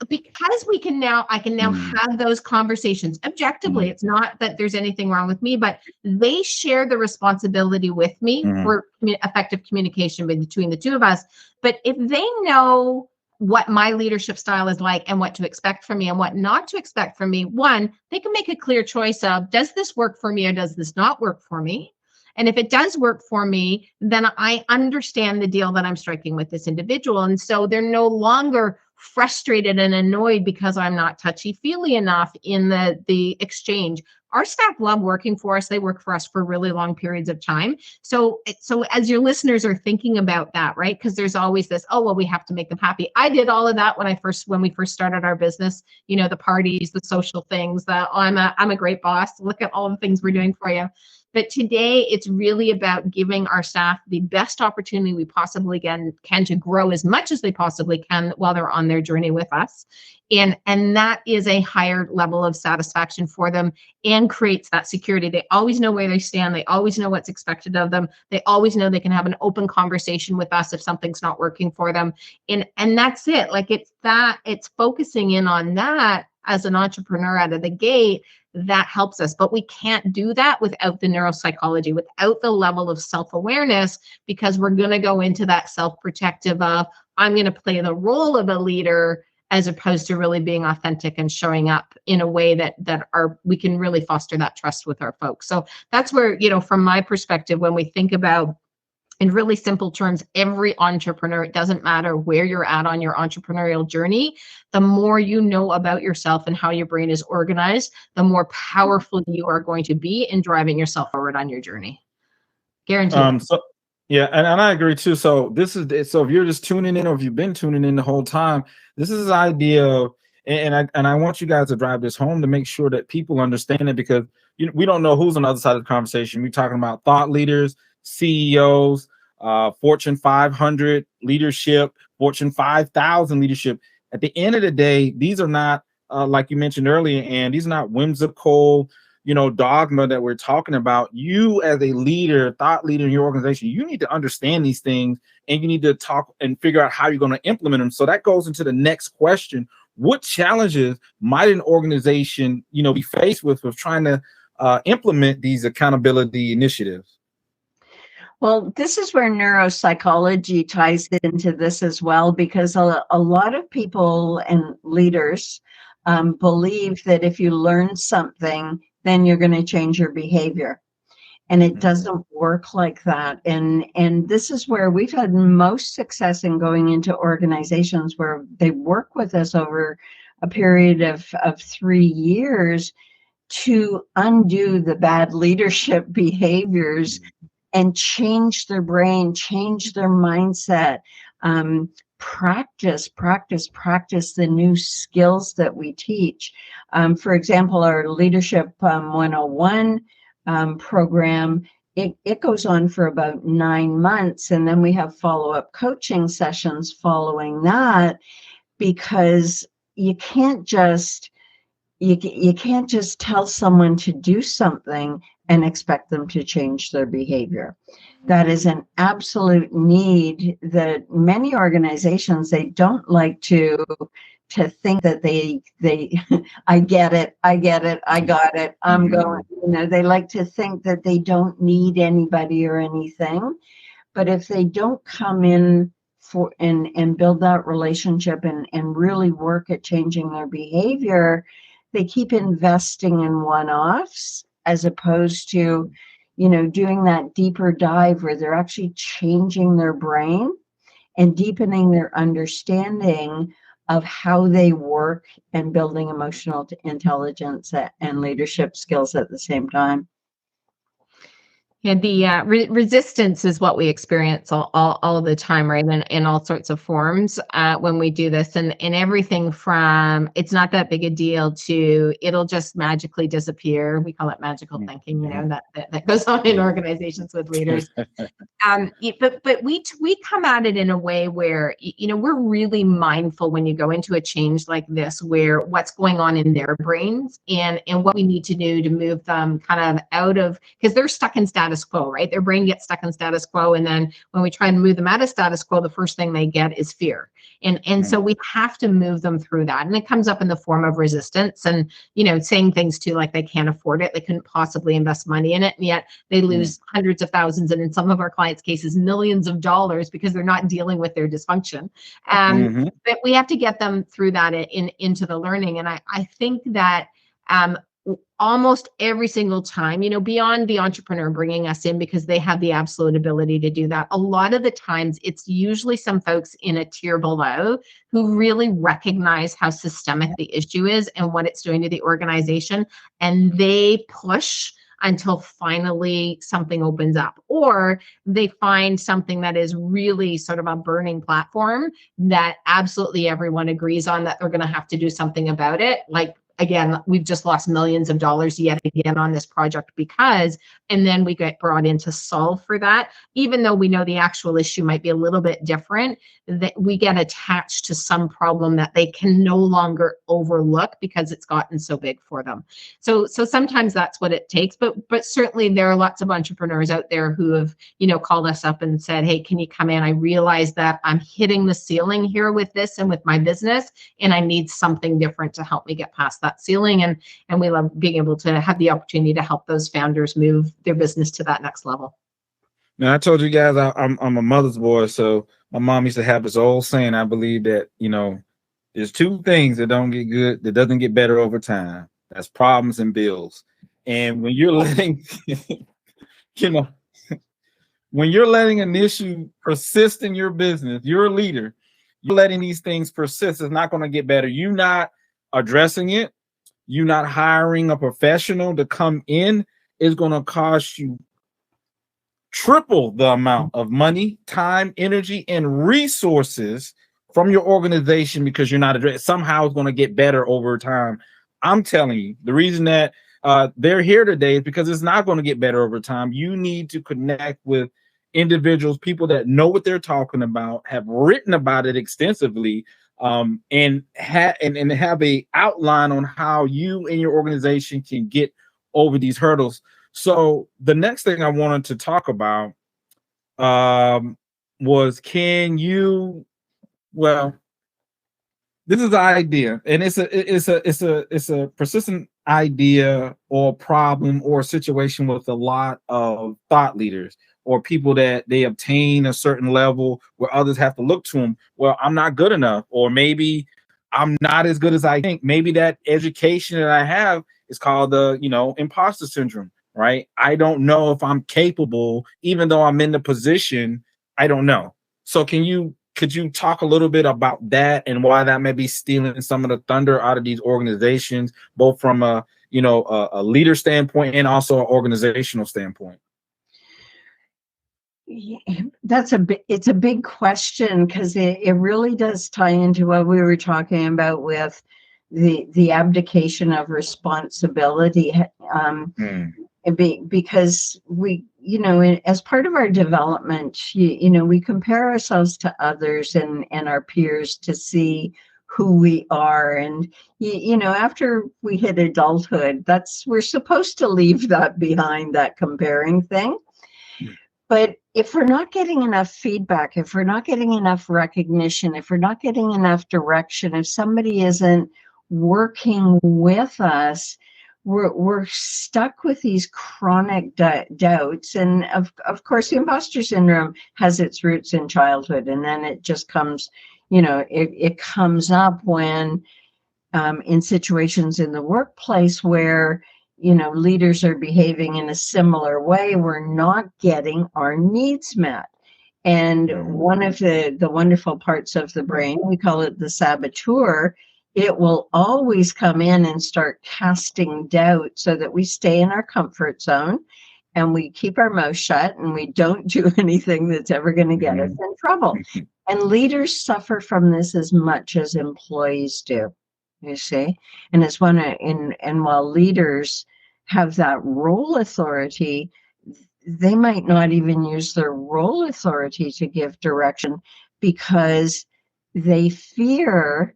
Because I can now have those conversations objectively. It's not that there's anything wrong with me, but they share the responsibility with me for effective communication between the two of us. But if they know what my leadership style is like and what to expect from me and what not to expect from me, one, they can make a clear choice of, does this work for me or does this not work for me? And if it does work for me, then I understand the deal that I'm striking with this individual. And so they're no longer frustrated and annoyed because I'm not touchy-feely enough in the exchange. Our staff love working for us. They work for us for really long periods of time. So as your listeners are thinking about that, right? Because there's always this, oh, well, we have to make them happy. I did all of that when we first started our business, the parties, the social things, I'm a great boss. Look at all the things we're doing for you. But today it's really about giving our staff the best opportunity we possibly can to grow as much as they possibly can while they're on their journey with us. And that is a higher level of satisfaction for them and creates that security. They always know where they stand. They always know what's expected of them. They always know they can have an open conversation with us if something's not working for them. And that's it. Like it's focusing in on that as an entrepreneur out of the gate. That helps us, but we can't do that without the neuropsychology, without the level of self-awareness, because we're going to go into that self-protective of, I'm going to play the role of a leader as opposed to really being authentic and showing up in a way that we can really foster that trust with our folks. So that's where, from my perspective, when we think about, in really simple terms, every entrepreneur, it doesn't matter where you're at on your entrepreneurial journey, the more you know about yourself and how your brain is organized, the more powerful you are going to be in driving yourself forward on your journey. Guaranteed. Yeah, and I agree too. So this is so if you're just tuning in, or if you've been tuning in the whole time, this is the idea of, and I want you guys to drive this home to make sure that people understand it, because we don't know who's on the other side of the conversation. We're talking about thought leaders, CEOs, Fortune 500 leadership, Fortune 5,000 leadership. At the end of the day, these are not, like you mentioned earlier, and these are not whimsical, dogma that we're talking about. You as a leader, thought leader in your organization, you need to understand these things, and you need to talk and figure out how you're going to implement them. So that goes into the next question. What challenges might an organization, be faced with trying to implement these accountability initiatives? Well, this is where neuropsychology ties into this as well, because a lot of people and leaders believe that if you learn something, then you're going to change your behavior. And it doesn't work like that. And this is where we've had most success in going into organizations where they work with us over a period of 3 years to undo the bad leadership behaviors and change their brain, change their mindset, practice the new skills that we teach. For example, our Leadership 101 program, it goes on for about 9 months, and then we have follow-up coaching sessions following that, because you can't just tell someone to do something and expect them to change their behavior. That is an absolute need that many organizations, they don't like to think that they I get it, I got it, I'm going, they like to think that they don't need anybody or anything. But if they don't come in and build that relationship and really work at changing their behavior, they keep investing in one-offs as opposed to, doing that deeper dive where they're actually changing their brain and deepening their understanding of how they work and building emotional intelligence and leadership skills at the same time. Yeah, the resistance is what we experience all the time, right? In all sorts of forms when we do this, and everything from it's not that big a deal to it'll just magically disappear. We call it magical thinking, that goes on in organizations with leaders. But we come at it in a way where we're really mindful when you go into a change like this, where what's going on in their brains and what we need to do to move them kind of out of, because they're stuck in status quo, right? Their brain gets stuck in status quo. And then when we try and move them out of status quo, the first thing they get is fear. And so we have to move them through that. And it comes up in the form of resistance and, saying things too, like they can't afford it. They couldn't possibly invest money in it. And yet they lose hundreds of thousands. And in some of our clients' cases, millions of dollars because they're not dealing with their dysfunction. But we have to get them through that into the learning. And I think that, almost every single time, beyond the entrepreneur bringing us in because they have the absolute ability to do that, a lot of the times it's usually some folks in a tier below who really recognize how systemic the issue is and what it's doing to the organization. And they push until finally something opens up, or they find something that is really sort of a burning platform that absolutely everyone agrees on that they're going to have to do something about it. Like again, we've just lost millions of dollars yet again on this project because, and then we get brought in to solve for that. Even though we know the actual issue might be a little bit different, that we get attached to some problem that they can no longer overlook because it's gotten so big for them. So sometimes that's what it takes, but certainly there are lots of entrepreneurs out there who have, called us up and said, hey, can you come in? I realize that I'm hitting the ceiling here with this and with my business, and I need something different to help me get past that ceiling. And we love being able to have the opportunity to help those founders move their business to that next level. Now, I told you guys I'm a mother's boy, so my mom used to have this old saying. I believe that there's two things that doesn't get better over time. That's problems and bills. And when you're letting when you're letting an issue persist in your business, you're a leader. You're letting these things persist. It's not going to get better. You're not addressing it. You're not hiring a professional to come in. It's going to cost you triple the amount of money, time, energy, and resources from your organization because you're not addressing. Somehow it's going to get better over time. I'm telling you, the reason that they're here today is because it's not going to get better over time. You need to connect with individuals, people that know what they're talking about, have written about it extensively, and have a outline on how you and your organization can get over these hurdles. So the next thing I wanted to talk about was, this is the idea, and it's a persistent idea or problem or situation with a lot of thought leaders or people that they obtain a certain level where others have to look to them. Well, I'm not good enough, or maybe I'm not as good as I think. Maybe that education that I have is called the imposter syndrome, right? I don't know if I'm capable, even though I'm in the position. I don't know. So could you talk a little bit about that and why that may be stealing some of the thunder out of these organizations, both from a leader standpoint and also an organizational standpoint? Yeah, it's a big question because it really does tie into what we were talking about with the abdication of responsibility. Because we, as part of our development, we compare ourselves to others and our peers to see who we are. And, after we hit adulthood, we're supposed to leave that behind, that comparing thing. But if we're not getting enough feedback, if we're not getting enough recognition, if we're not getting enough direction, if somebody isn't working with us, we're stuck with these chronic doubts. And of course, the imposter syndrome has its roots in childhood. And then it just comes, it comes up when in situations in the workplace where, leaders are behaving in a similar way, we're not getting our needs met. And one of the wonderful parts of the brain, we call it the saboteur, it will always come in and start casting doubt so that we stay in our comfort zone and we keep our mouth shut and we don't do anything that's ever going to get us in trouble. And leaders suffer from this as much as employees do, you see. And it's and while leaders have that role authority, they might not even use their role authority to give direction because they fear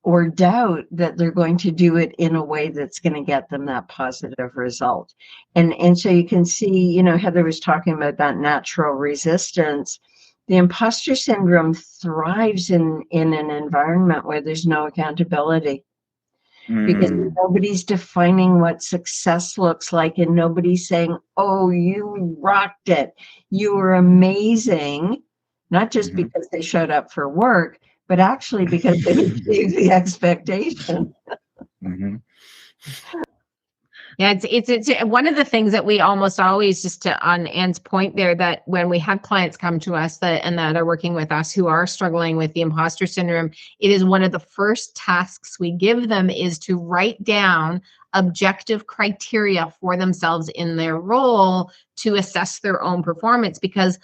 or doubt that they're going to do it in a way that's going to get them that positive result. And so you can see, Heather was talking about that natural resistance. The imposter syndrome thrives in an environment where there's no accountability. Because nobody's defining what success looks like, and nobody's saying, oh, you rocked it. You were amazing. Not just because they showed up for work, but actually because they achieved the expectation. Yeah, it's one of the things that we almost always, just on Anne's point there, that when we have clients come to us that are working with us who are struggling with the imposter syndrome, it is one of the first tasks we give them is to write down objective criteria for themselves in their role to assess their own performance. Because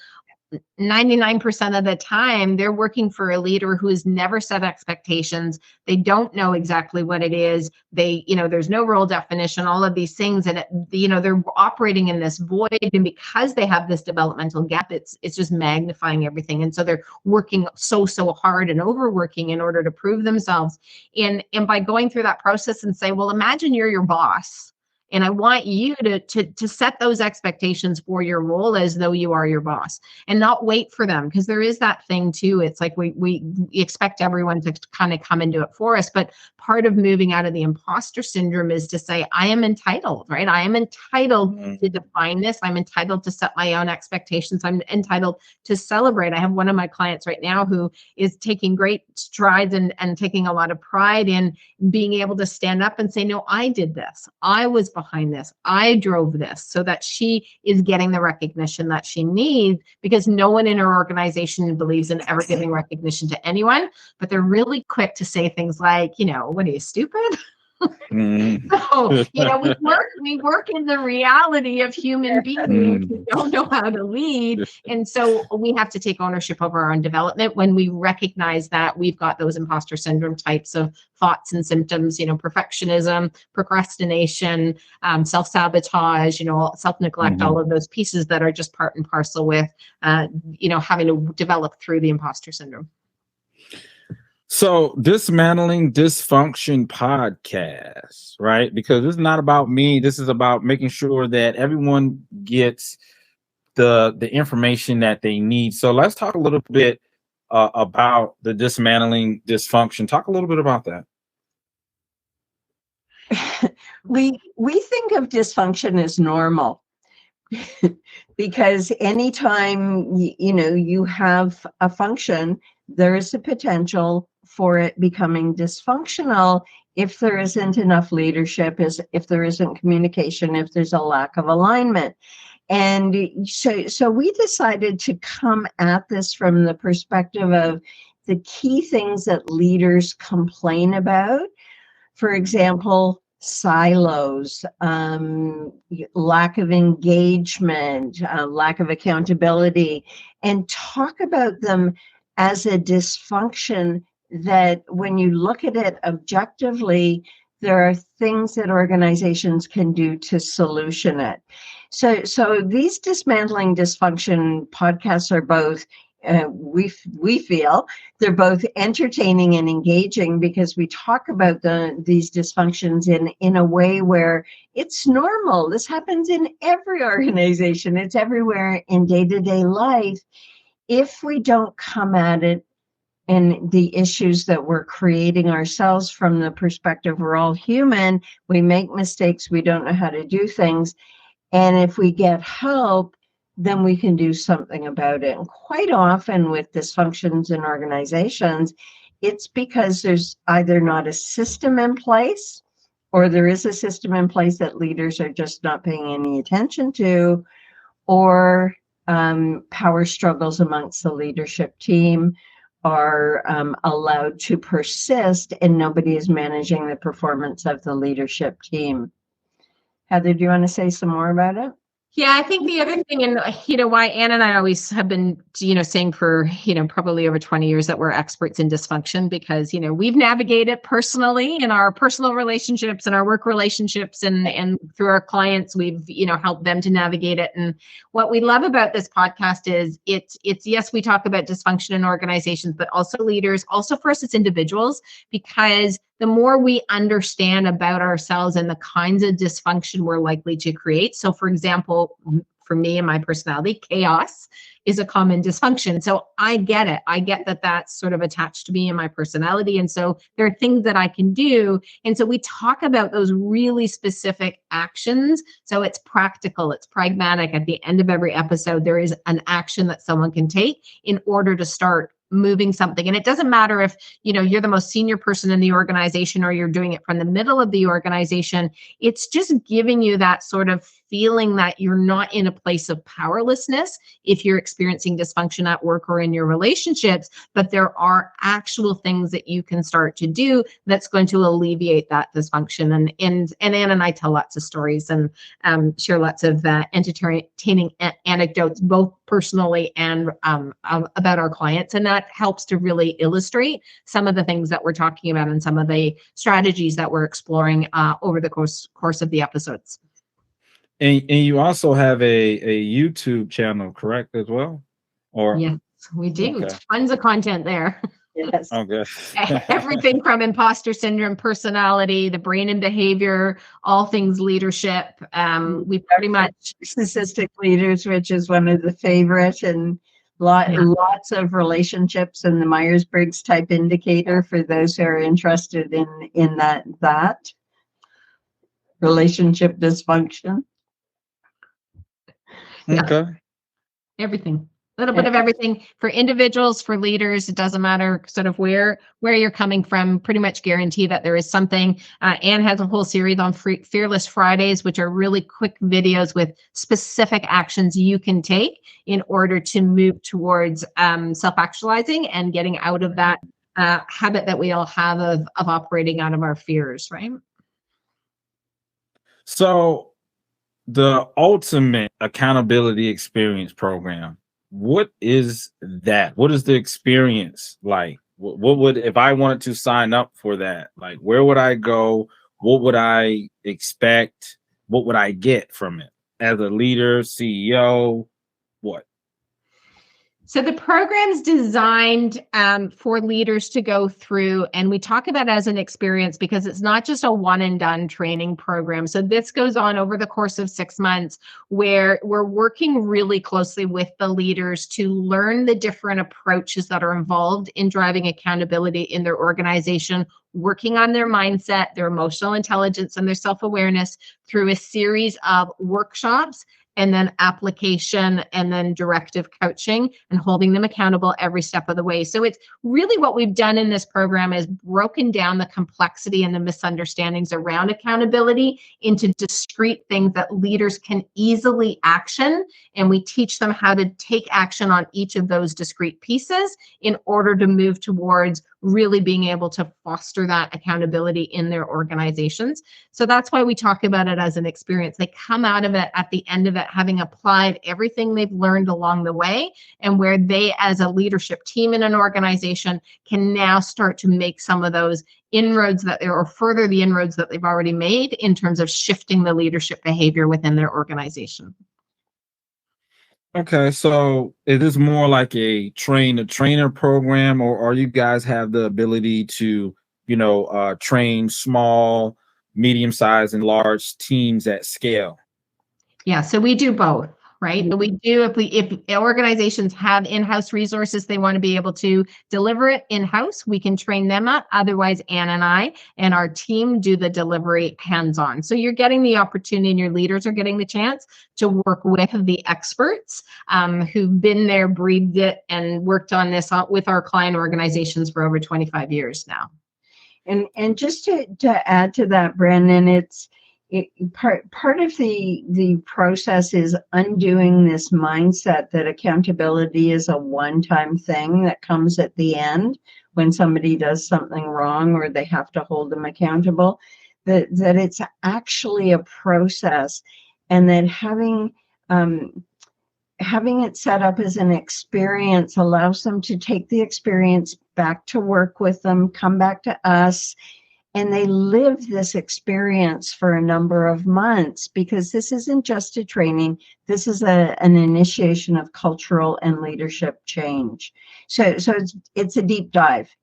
99% of the time, they're working for a leader who has never set expectations. They don't know exactly what it is. There's no role definition, all of these things. And, they're operating in this void. And because they have this developmental gap, it's just magnifying everything. And so they're working so hard and overworking in order to prove themselves. And by going through that process and say, well, imagine you're your boss. And I want you to set those expectations for your role as though you are your boss, and not wait for them, because there is that thing too. It's like we expect everyone to kind of come and do it for us. But part of moving out of the imposter syndrome is to say, I am entitled, right? I am entitled to define this. I'm entitled to set my own expectations. I'm entitled to celebrate. I have one of my clients right now who is taking great strides and taking a lot of pride in being able to stand up and say, no, I did this. I was behind this. I drove this, so that she is getting the recognition that she needs, because no one in her organization believes in ever giving recognition to anyone, but they're really quick to say things like, what are you, stupid? So, we work in the reality of human beings who don't know how to lead. And so we have to take ownership over our own development when we recognize that we've got those imposter syndrome types of thoughts and symptoms, perfectionism, procrastination, self-sabotage, self-neglect, all of those pieces that are just part and parcel with, having to develop through the imposter syndrome. So, Dismantling Dysfunction podcast, right? Because this is not about me. This is about making sure that everyone gets the information that they need. So let's talk a little bit about the dismantling dysfunction. Talk a little bit about that. We think of dysfunction as normal because anytime you have a function, there is a potential for it becoming dysfunctional if there isn't enough leadership, if there isn't communication, if there's a lack of alignment. And so we decided to come at this from the perspective of the key things that leaders complain about. For example, silos, lack of engagement, lack of accountability, and talk about them as a dysfunction that when you look at it objectively, there are things that organizations can do to solution it. So these Dismantling Dysfunction podcasts are both, we feel, they're both entertaining and engaging because we talk about these dysfunctions in a way where it's normal. This happens in every organization. It's everywhere in day-to-day life. If we don't come at it and the issues that we're creating ourselves from the perspective we're all human, we make mistakes, we don't know how to do things. And if we get help, then we can do something about it. And quite often with dysfunctions in organizations, it's because there's either not a system in place, or there is a system in place that leaders are just not paying any attention to, or power struggles amongst the leadership team are allowed to persist, and nobody is managing the performance of the leadership team. Heather, do you want to say some more about it? Yeah, I think the other thing, and why Anne and I always have been, saying for, probably over 20 years that we're experts in dysfunction, because, we've navigated personally in our personal relationships and our work relationships, and through our clients, we've, helped them to navigate it. And what we love about this podcast is it's yes, we talk about dysfunction in organizations, but also leaders, also for us as individuals, because the more we understand about ourselves and the kinds of dysfunction we're likely to create. So for example, for me and my personality, chaos is a common dysfunction. So I get it. I get that that's sort of attached to me and my personality. And so there are things that I can do. And so we talk about those really specific actions. So it's practical, it's pragmatic. At the end of every episode, there is an action that someone can take in order to start moving something. And it doesn't matter if, you're the most senior person in the organization or you're doing it from the middle of the organization. It's just giving you that sort of feeling that you're not in a place of powerlessness if you're experiencing dysfunction at work or in your relationships, but there are actual things that you can start to do that's going to alleviate that dysfunction. And Anne and I tell lots of stories and share lots of entertaining anecdotes, both personally and about our clients. And that helps to really illustrate some of the things that we're talking about and some of the strategies that we're exploring over the course of the episodes. And you also have a YouTube channel, correct, as well? Or yes, we do. Okay. Tons of content there. Yes. Okay. Everything from imposter syndrome, personality, the brain and behavior, all things leadership. We pretty much Narcissistic leaders, which is one of the favorite, and lots of relationships and the Myers-Briggs type indicator for those who are interested in that relationship dysfunction. Yeah. Okay. Everything. A little bit of everything for individuals, for leaders. It doesn't matter sort of where you're coming from. Pretty much guarantee that there is something. Anne has a whole series on Fearless Fridays, which are really quick videos with specific actions you can take in order to move towards self-actualizing and getting out of that habit that we all have of operating out of our fears, right? So the ultimate accountability experience program, what is that? What is the experience like? What would, if I wanted to sign up for that, like, where would I go? What would I expect? What would I get from it as a leader, CEO? What? So the program's designed for leaders to go through, and we talk about it as an experience because it's not just a one and done training program. So this goes on over the course of 6 months, where we're working really closely with the leaders to learn the different approaches that are involved in driving accountability in their organization, working on their mindset, their emotional intelligence, and their self-awareness through a series of workshops, and then application, and then directive coaching, and holding them accountable every step of the way. So it's really what we've done in this program is broken down the complexity and the misunderstandings around accountability into discrete things that leaders can easily action. And we teach them how to take action on each of those discrete pieces in order to move towards really being able to foster that accountability in their organizations. So that's why we talk about it as an experience. They come out of it at the end of it having applied everything they've learned along the way, and where they as a leadership team in an organization can now start to make some of those inroads or further the inroads that they've already made in terms of shifting the leadership behavior within their organization. Okay, so it is more like a trainer program, or you guys have the ability to, train small, medium-sized, and large teams at scale? Yeah, so we do both, right? But we do, if organizations have in-house resources, they want to be able to deliver it in-house, we can train them up. Otherwise, Anne and I and our team do the delivery hands-on. So you're getting the opportunity, and your leaders are getting the chance to work with the experts who've been there, breathed it, and worked on this with our client organizations for over 25 years now. And just to add to that, Brandon, part of the process is undoing this mindset that accountability is a one-time thing that comes at the end when somebody does something wrong or they have to hold them accountable, that it's actually a process, and that having it set up as an experience allows them to take the experience back to work with them, come back to us, and they live this experience for a number of months, because this isn't just a training. This is an initiation of cultural and leadership change. So it's a deep dive.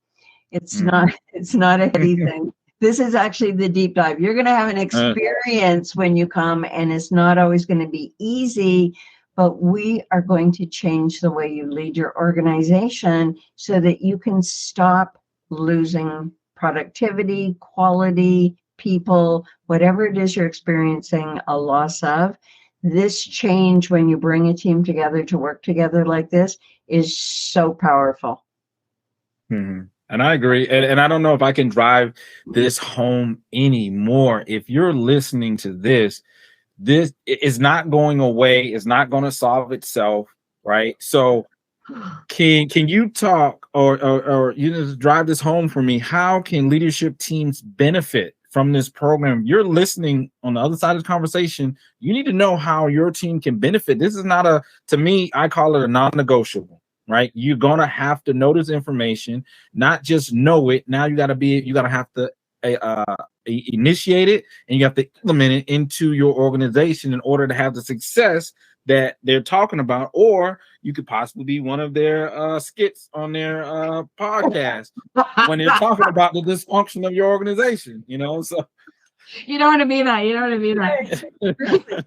It's not a heady thing. This is actually the deep dive. You're going to have an experience when you come, and it's not always going to be easy, but we are going to change the way you lead your organization so that you can stop losing productivity, quality, people, whatever it is you're experiencing a loss of. This change, when you bring a team together to work together like this, is so powerful. Mm-hmm. And I agree. And I don't know if I can drive this home anymore. If you're listening to this, this is not going away. It's not going to solve itself, right? So can you talk or you just drive this home for me? How can leadership teams benefit from this program? You're listening on the other side of the conversation. You need to know how your team can benefit. This is not to me, I call it a non-negotiable, right? You're going to have to know this information, not just know it. Now you got to have to initiate it, and you have to implement it into your organization in order to have the success that they're talking about. Or you could possibly be one of their skits on their podcast when they're talking about the dysfunction of your organization, so you don't want to be that. You don't want to be that.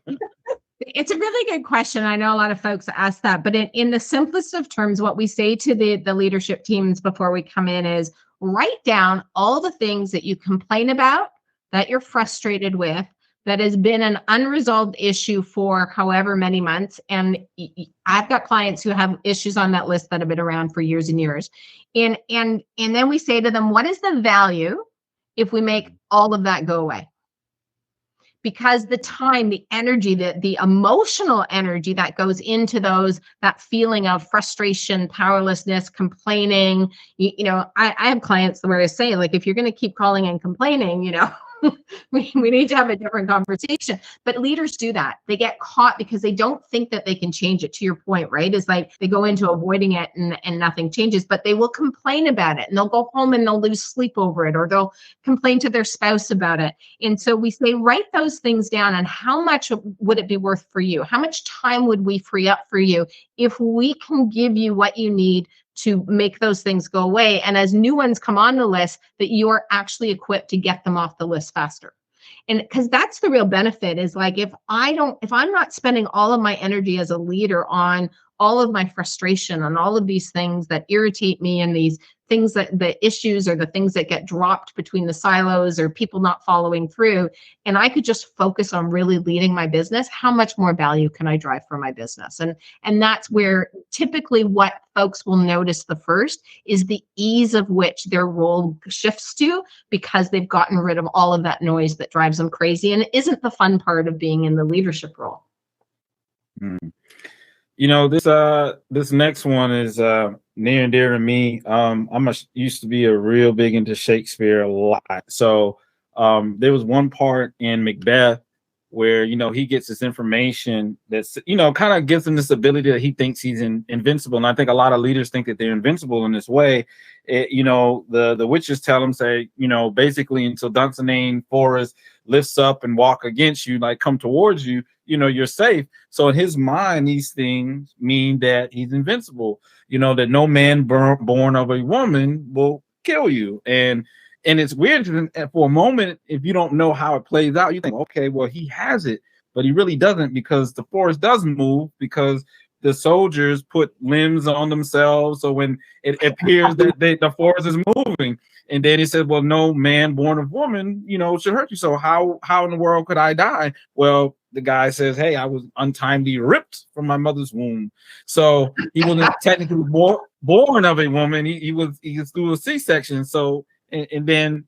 It's a really good question. I know a lot of folks ask that, but in the simplest of terms, what we say to the leadership teams before we come in is write down all the things that you complain about, that you're frustrated with, that has been an unresolved issue for however many months. And I've got clients who have issues on that list that have been around for years and years. And then we say to them, what is the value if we make all of that go away? Because the time, the energy, the emotional energy that goes into that feeling of frustration, powerlessness, complaining, I have clients where I say, like, if you're going to keep calling and complaining, we need to have a different conversation. But leaders do that. They get caught because they don't think that they can change it. To your point, right? It's like they go into avoiding it and nothing changes, but they will complain about it, and they'll go home and they'll lose sleep over it, or they'll complain to their spouse about it. And so we say, write those things down, and how much would it be worth for you? How much time would we free up for you if we can give you what you need to make those things go away? And as new ones come on the list, that you are actually equipped to get them off the list faster. And because that's the real benefit, is like, if I'm not spending all of my energy as a leader on all of my frustration, on all of these things that irritate me, and these things that the issues or the things that get dropped between the silos or people not following through, and I could just focus on really leading my business, how much more value can I drive for my business? And that's where typically what folks will notice the first is the ease of which their role shifts to, because they've gotten rid of all of that noise that drives them crazy and isn't the fun part of being in the leadership role. This next one is near and dear to me. Used to be a real big into Shakespeare a lot. So there was one part in Macbeth where, he gets this information that's, kind of gives him this ability that he thinks he's invincible. And I think a lot of leaders think that they're invincible in this way. The witches tell him, say, basically until Dunsinane Forest lifts up and walk against you, like come towards you, you're safe. So in his mind, these things mean that he's invincible, that no man born of a woman will kill you. And it's weird for a moment, if you don't know how it plays out, you think, okay, well, he has it, but he really doesn't, because the forest doesn't move, because the soldiers put limbs on themselves. So when it appears that the forest is moving, and then he said, well, no man born of woman, should hurt you. So how in the world could I die? Well, the guy says, hey, I was untimely ripped from my mother's womb. So he wasn't technically born of a woman. He was through a C-section. So, and then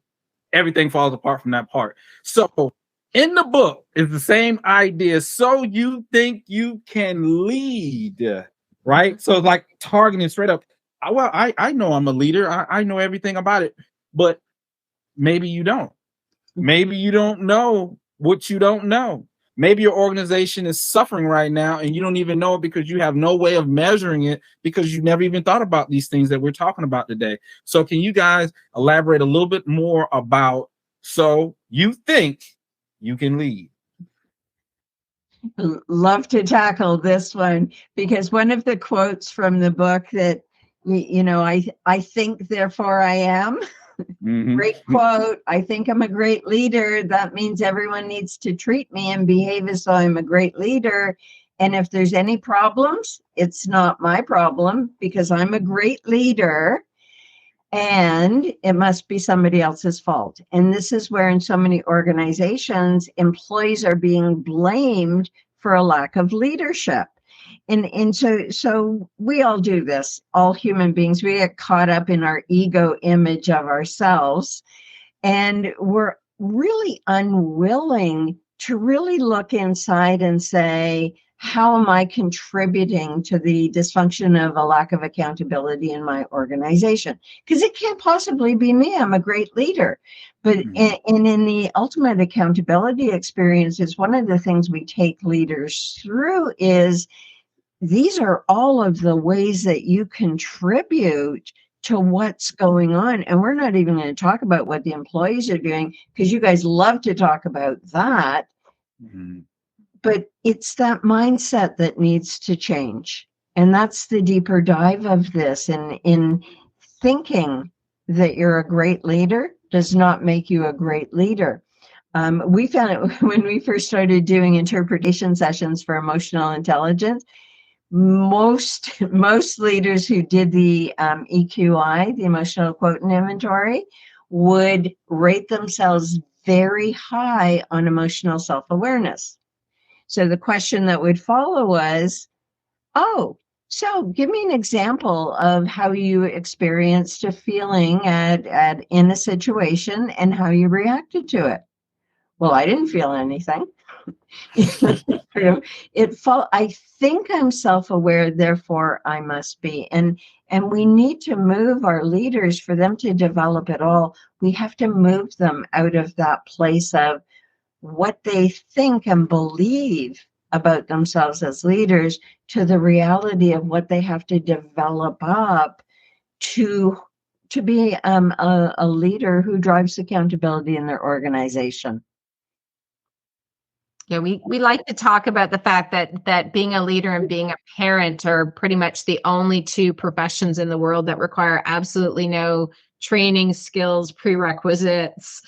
everything falls apart from that part. So in the book is the same idea. So you think you can lead, right? So like targeting straight up. I know I'm a leader. I know everything about it, but maybe you don't. Maybe you don't know what you don't know. Maybe your organization is suffering right now and you don't even know it, because you have no way of measuring it, because you never even thought about these things that we're talking about today. So can you guys elaborate a little bit more about, so you think you can lead? Love to tackle this one, because one of the quotes from the book that, I think, therefore I am. Mm-hmm. Great quote. I think I'm a great leader. That means everyone needs to treat me and behave as though I'm a great leader. And if there's any problems, it's not my problem, because I'm a great leader, and it must be somebody else's fault. And this is where in so many organizations, employees are being blamed for a lack of leadership. And so we all do this, all human beings. We get caught up in our ego image of ourselves, and we're really unwilling to really look inside and say, how am I contributing to the dysfunction of a lack of accountability in my organization? Because it can't possibly be me. I'm a great leader. But in the ultimate accountability experiences, one of the things we take leaders through is these are all of the ways that you contribute to what's going on. And we're not even going to talk about what the employees are doing, because you guys love to talk about that. But it's that mindset that needs to change. And that's the deeper dive of this. And in thinking that you're a great leader does not make you a great leader. We found it when we first started doing interpretation sessions for emotional intelligence. Most leaders who did the EQI, the emotional quotient inventory, would rate themselves very high on emotional self-awareness. So the question that would follow was, oh, so give me an example of how you experienced a feeling in a situation and how you reacted to it. Well, I didn't feel anything. I think I'm self-aware, therefore I must be. And we need to move our leaders for them to develop it all. We have to move them out of that place of what they think and believe about themselves as leaders to the reality of what they have to develop up to be a leader who drives accountability in their organization. Yeah, we like to talk about the fact that being a leader and being a parent are pretty much the only two professions in the world that require absolutely no training, skills, prerequisites,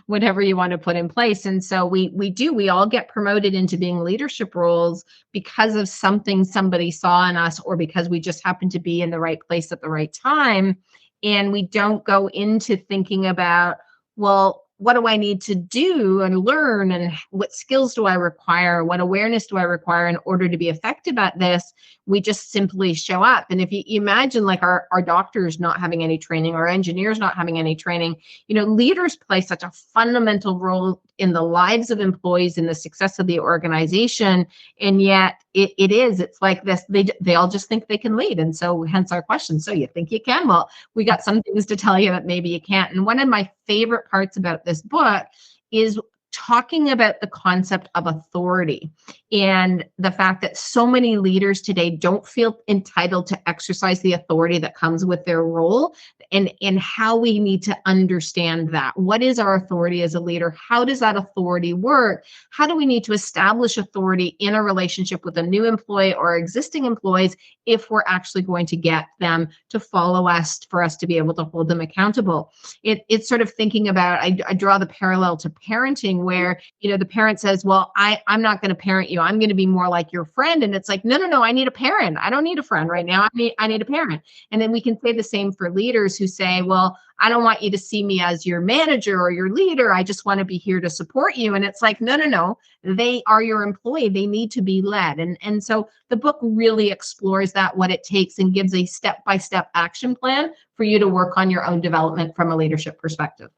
whatever you want to put in place. And so we all get promoted into being leadership roles because of something somebody saw in us, or because we just happen to be in the right place at the right time. And we don't go into thinking about, well, what do I need to do and learn, and what skills do I require? What awareness do I require in order to be effective at this? We just simply show up. And if you imagine like our doctors not having any training, our engineers not having any training, leaders play such a fundamental role in the lives of employees, in the success of the organization. And yet it's like this, they all just think they can lead. And so hence our question. So you think you can? Well, we got some things to tell you that maybe you can't. And one of my favorite parts about this book is talking about the concept of authority, and the fact that so many leaders today don't feel entitled to exercise the authority that comes with their role, and how we need to understand that. What is our authority as a leader? How does that authority work? How do we need to establish authority in a relationship with a new employee or existing employees if we're actually going to get them to follow us, for us to be able to hold them accountable? It's sort of thinking about, I draw the parallel to parenting, where the parent says, well, I'm not going to parent you, I'm going to be more like your friend. And it's like, no, I need a parent. I don't need a friend right now. I need a parent. And then we can say the same for leaders who say, well, I don't want you to see me as your manager or your leader. I just want to be here to support you. And it's like, no, they are your employee. They need to be led. And so the book really explores that, what it takes, and gives a step-by-step action plan for you to work on your own development from a leadership perspective.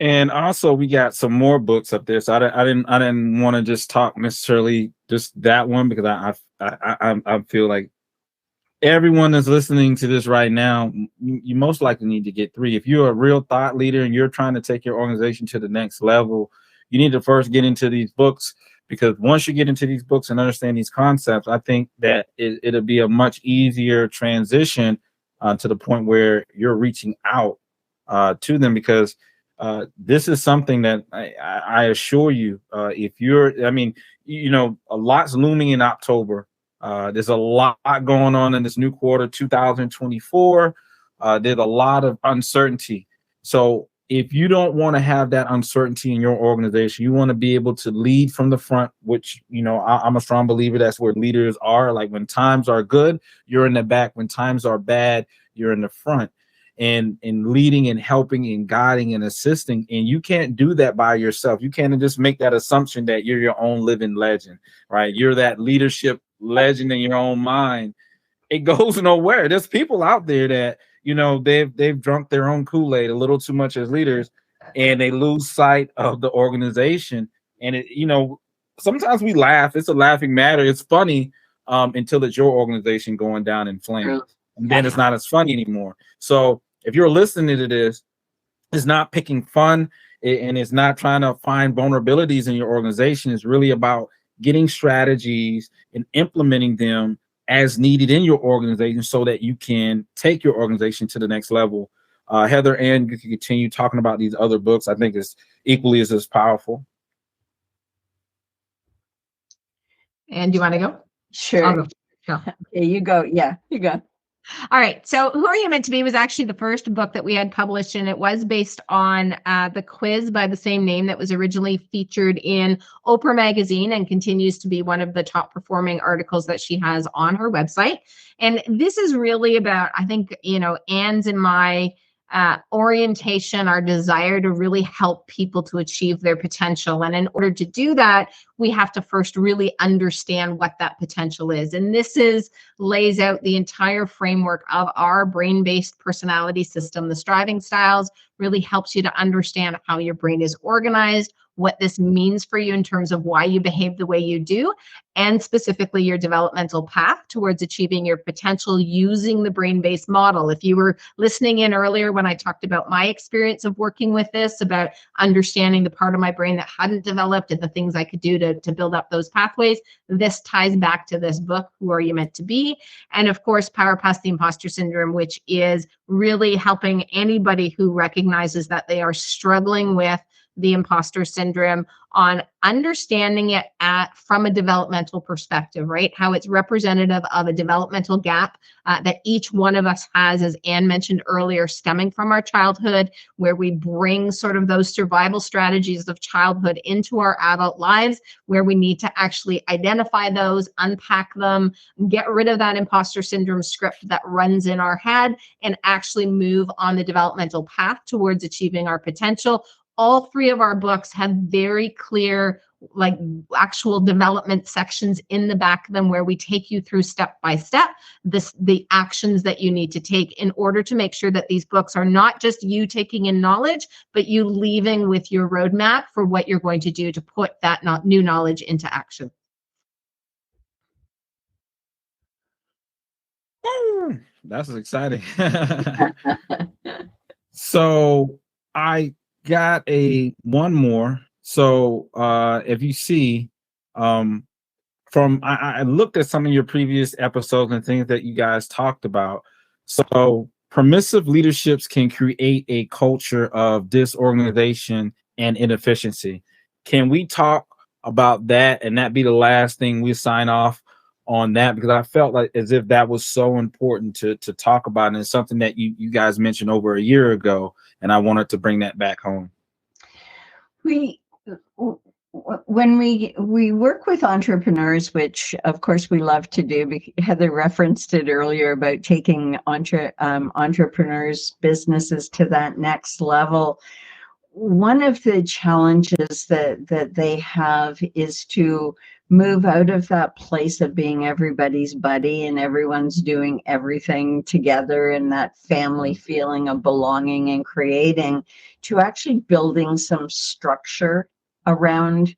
And also, we got some more books up there. So I didn't want to just talk necessarily just that one, because I feel like everyone that's listening to this right now, you most likely need to get 3. If you're a real thought leader and you're trying to take your organization to the next level, you need to first get into these books, because once you get into these books and understand these concepts, I think that it'll be a much easier transition to the point where you're reaching out to them, because this is something that I assure you, if you're, a lot's looming in October. There's a lot going on in this new quarter, 2024. There's a lot of uncertainty. So if you don't want to have that uncertainty in your organization, you want to be able to lead from the front, which, I'm a strong believer that's where leaders are. Like, when times are good, you're in the back. When times are bad, you're in the front. And leading and helping and guiding and assisting. And you can't do that by yourself. You can't just make that assumption that you're your own living legend, right? You're that leadership legend in your own mind. It goes nowhere. There's people out there that, they've drunk their own Kool-Aid a little too much as leaders, and they lose sight of the organization. And it, sometimes we laugh. It's a laughing matter. It's funny until it's your organization going down in flames, and then it's not as funny anymore. So if you're listening to this, it's not picking fun, and it's not trying to find vulnerabilities in your organization. It's really about getting strategies and implementing them as needed in your organization so that you can take your organization to the next level. Heather, and you can continue talking about these other books. I think it's equally as powerful. And do you want to go? Sure. I'll go. Okay, you go. Yeah, you go. All right. So Who Are You Meant to Be was actually the first book that we had published, and it was based on the quiz by the same name that was originally featured in Oprah magazine and continues to be one of the top performing articles that she has on her website. And this is really about, I think, Anne's and my orientation, our desire to really help people to achieve their potential. And in order to do that, we have to first really understand what that potential is. And this lays out the entire framework of our brain-based personality system. The striving styles really helps you to understand how your brain is organized, what this means for you in terms of why you behave the way you do, and specifically your developmental path towards achieving your potential using the brain-based model. If you were listening in earlier when I talked about my experience of working with this, about understanding the part of my brain that hadn't developed and the things I could do to build up those pathways, this ties back to this book, Who Are You Meant to Be? And of course, Power Past the Imposter Syndrome, which is really helping anybody who recognizes that they are struggling with the imposter syndrome on understanding it from a developmental perspective, right? How it's representative of a developmental gap that each one of us has, as Anne mentioned earlier, stemming from our childhood, where we bring sort of those survival strategies of childhood into our adult lives, where we need to actually identify those, unpack them, get rid of that imposter syndrome script that runs in our head, and actually move on the developmental path towards achieving our potential. All three of our books have very clear, like, actual development sections in the back of them where we take you through step by step the actions that you need to take in order to make sure that these books are not just you taking in knowledge, but you leaving with your roadmap for what you're going to do to put that new knowledge into action. That's exciting. So I got one more. So if you see, I looked at some of your previous episodes and things that you guys talked about. So permissive leaderships can create a culture of disorganization and inefficiency. Can we talk about that, and that be the last thing we sign off on that? Because I felt like as if that was so important to talk about, and it's something that you guys mentioned over a year ago, and I wanted to bring that back home. When we work with entrepreneurs, which of course we love to do, Heather referenced it earlier about taking entrepreneurs' businesses to that next level. One of the challenges that they have is to move out of that place of being everybody's buddy and everyone's doing everything together, and that family feeling of belonging and creating, to actually building some structure around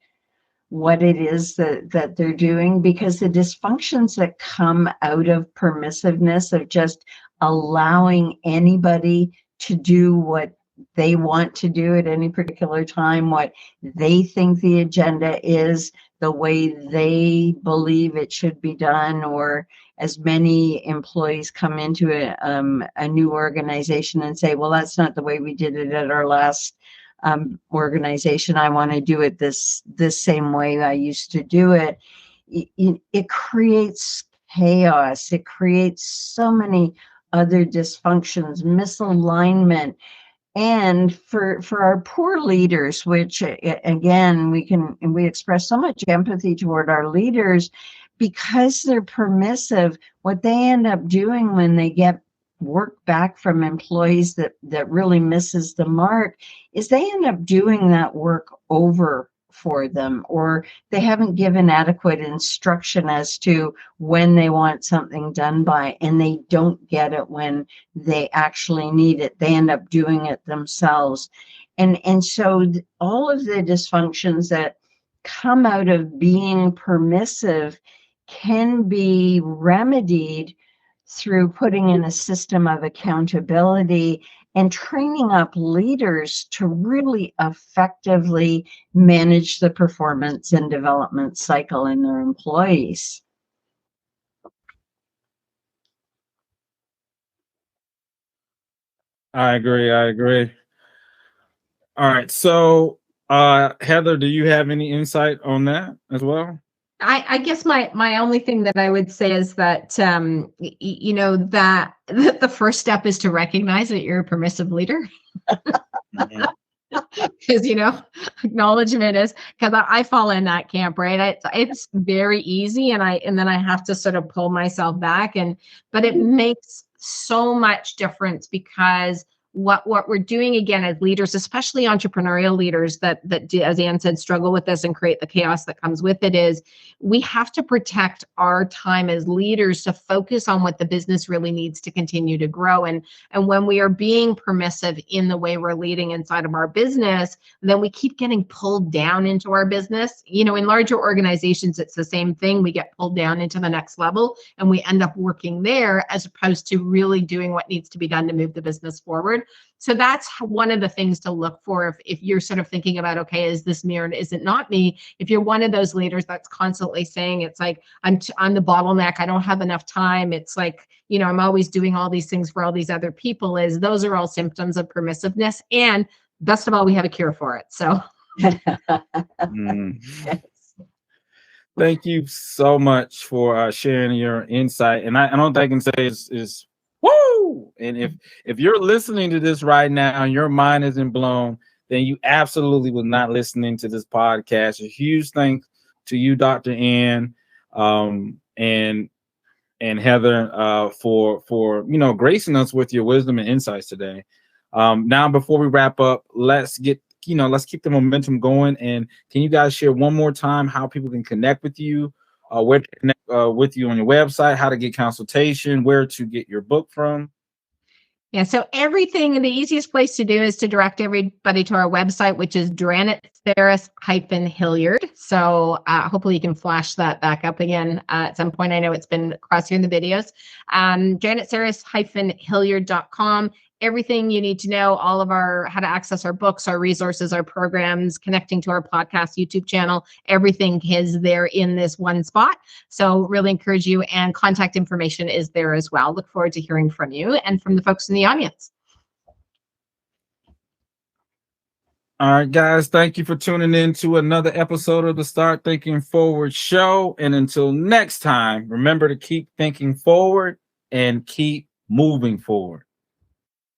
what it is that they're doing, because the dysfunctions that come out of permissiveness, of just allowing anybody to do what they want to do at any particular time, what they think the agenda is, the way they believe it should be done, or as many employees come into a new organization and say, well, that's not the way we did it at our last organization. I want to do it this same way I used to do it. It creates chaos. It creates so many other dysfunctions, misalignment. And for our poor leaders, which again, we express so much empathy toward our leaders, because they're permissive, what they end up doing when they get work back from employees that really misses the mark is they end up doing that work over for them, or they haven't given adequate instruction as to when they want something done by, and they don't get it when they actually need it. They end up doing it themselves. And so all of the dysfunctions that come out of being permissive can be remedied through putting in a system of accountability and training up leaders to really effectively manage the performance and development cycle in their employees. I agree. All right. So, Heather, do you have any insight on that as well? I guess my only thing that I would say is that that the first step is to recognize that you're a permissive leader. Because acknowledgement is, because I fall in that camp, right? It's very easy, and then I have to sort of pull myself back, but it makes so much difference, because what we're doing again as leaders, especially entrepreneurial leaders that as Anne said, struggle with this and create the chaos that comes with it, is we have to protect our time as leaders to focus on what the business really needs to continue to grow. And when we are being permissive in the way we're leading inside of our business, then we keep getting pulled down into our business. In larger organizations, it's the same thing. We get pulled down into the next level and we end up working there, as opposed to really doing what needs to be done to move the business forward. So that's one of the things to look for if you're sort of thinking about, okay, is this me or is it not me? If you're one of those leaders that's constantly saying, it's like, I'm the bottleneck, I don't have enough time, it's like, I'm always doing all these things for all these other people, those are all symptoms of permissiveness. And best of all, we have a cure for it. So Thank you so much for sharing your insight. And I don't think I can say is woo. And if you're listening to this right now and your mind isn't blown, then you absolutely was not listening to this podcast. A huge thanks to you, Dr. Ann, and Heather, for gracing us with your wisdom and insights today. Now, before we wrap up, let's keep the momentum going. And can you guys share one more time how people can connect with you, where to connect with you on your website, how to get consultation, where to get your book from? Yeah, so the easiest place to do is to direct everybody to our website, which is Dranisaris-Hillard. So hopefully you can flash that back up again at some point. I know it's been across here in the videos. Dranisaris-Hillard.com. Everything you need to know, all of how to access our books, our resources, our programs, connecting to our podcast, YouTube channel, everything is there in this one spot. So really encourage you, and contact information is there as well. Look forward to hearing from you and from the folks in the audience. All right, guys, thank you for tuning in to another episode of the Start Thinking Forward show. And until next time, remember to keep thinking forward and keep moving forward.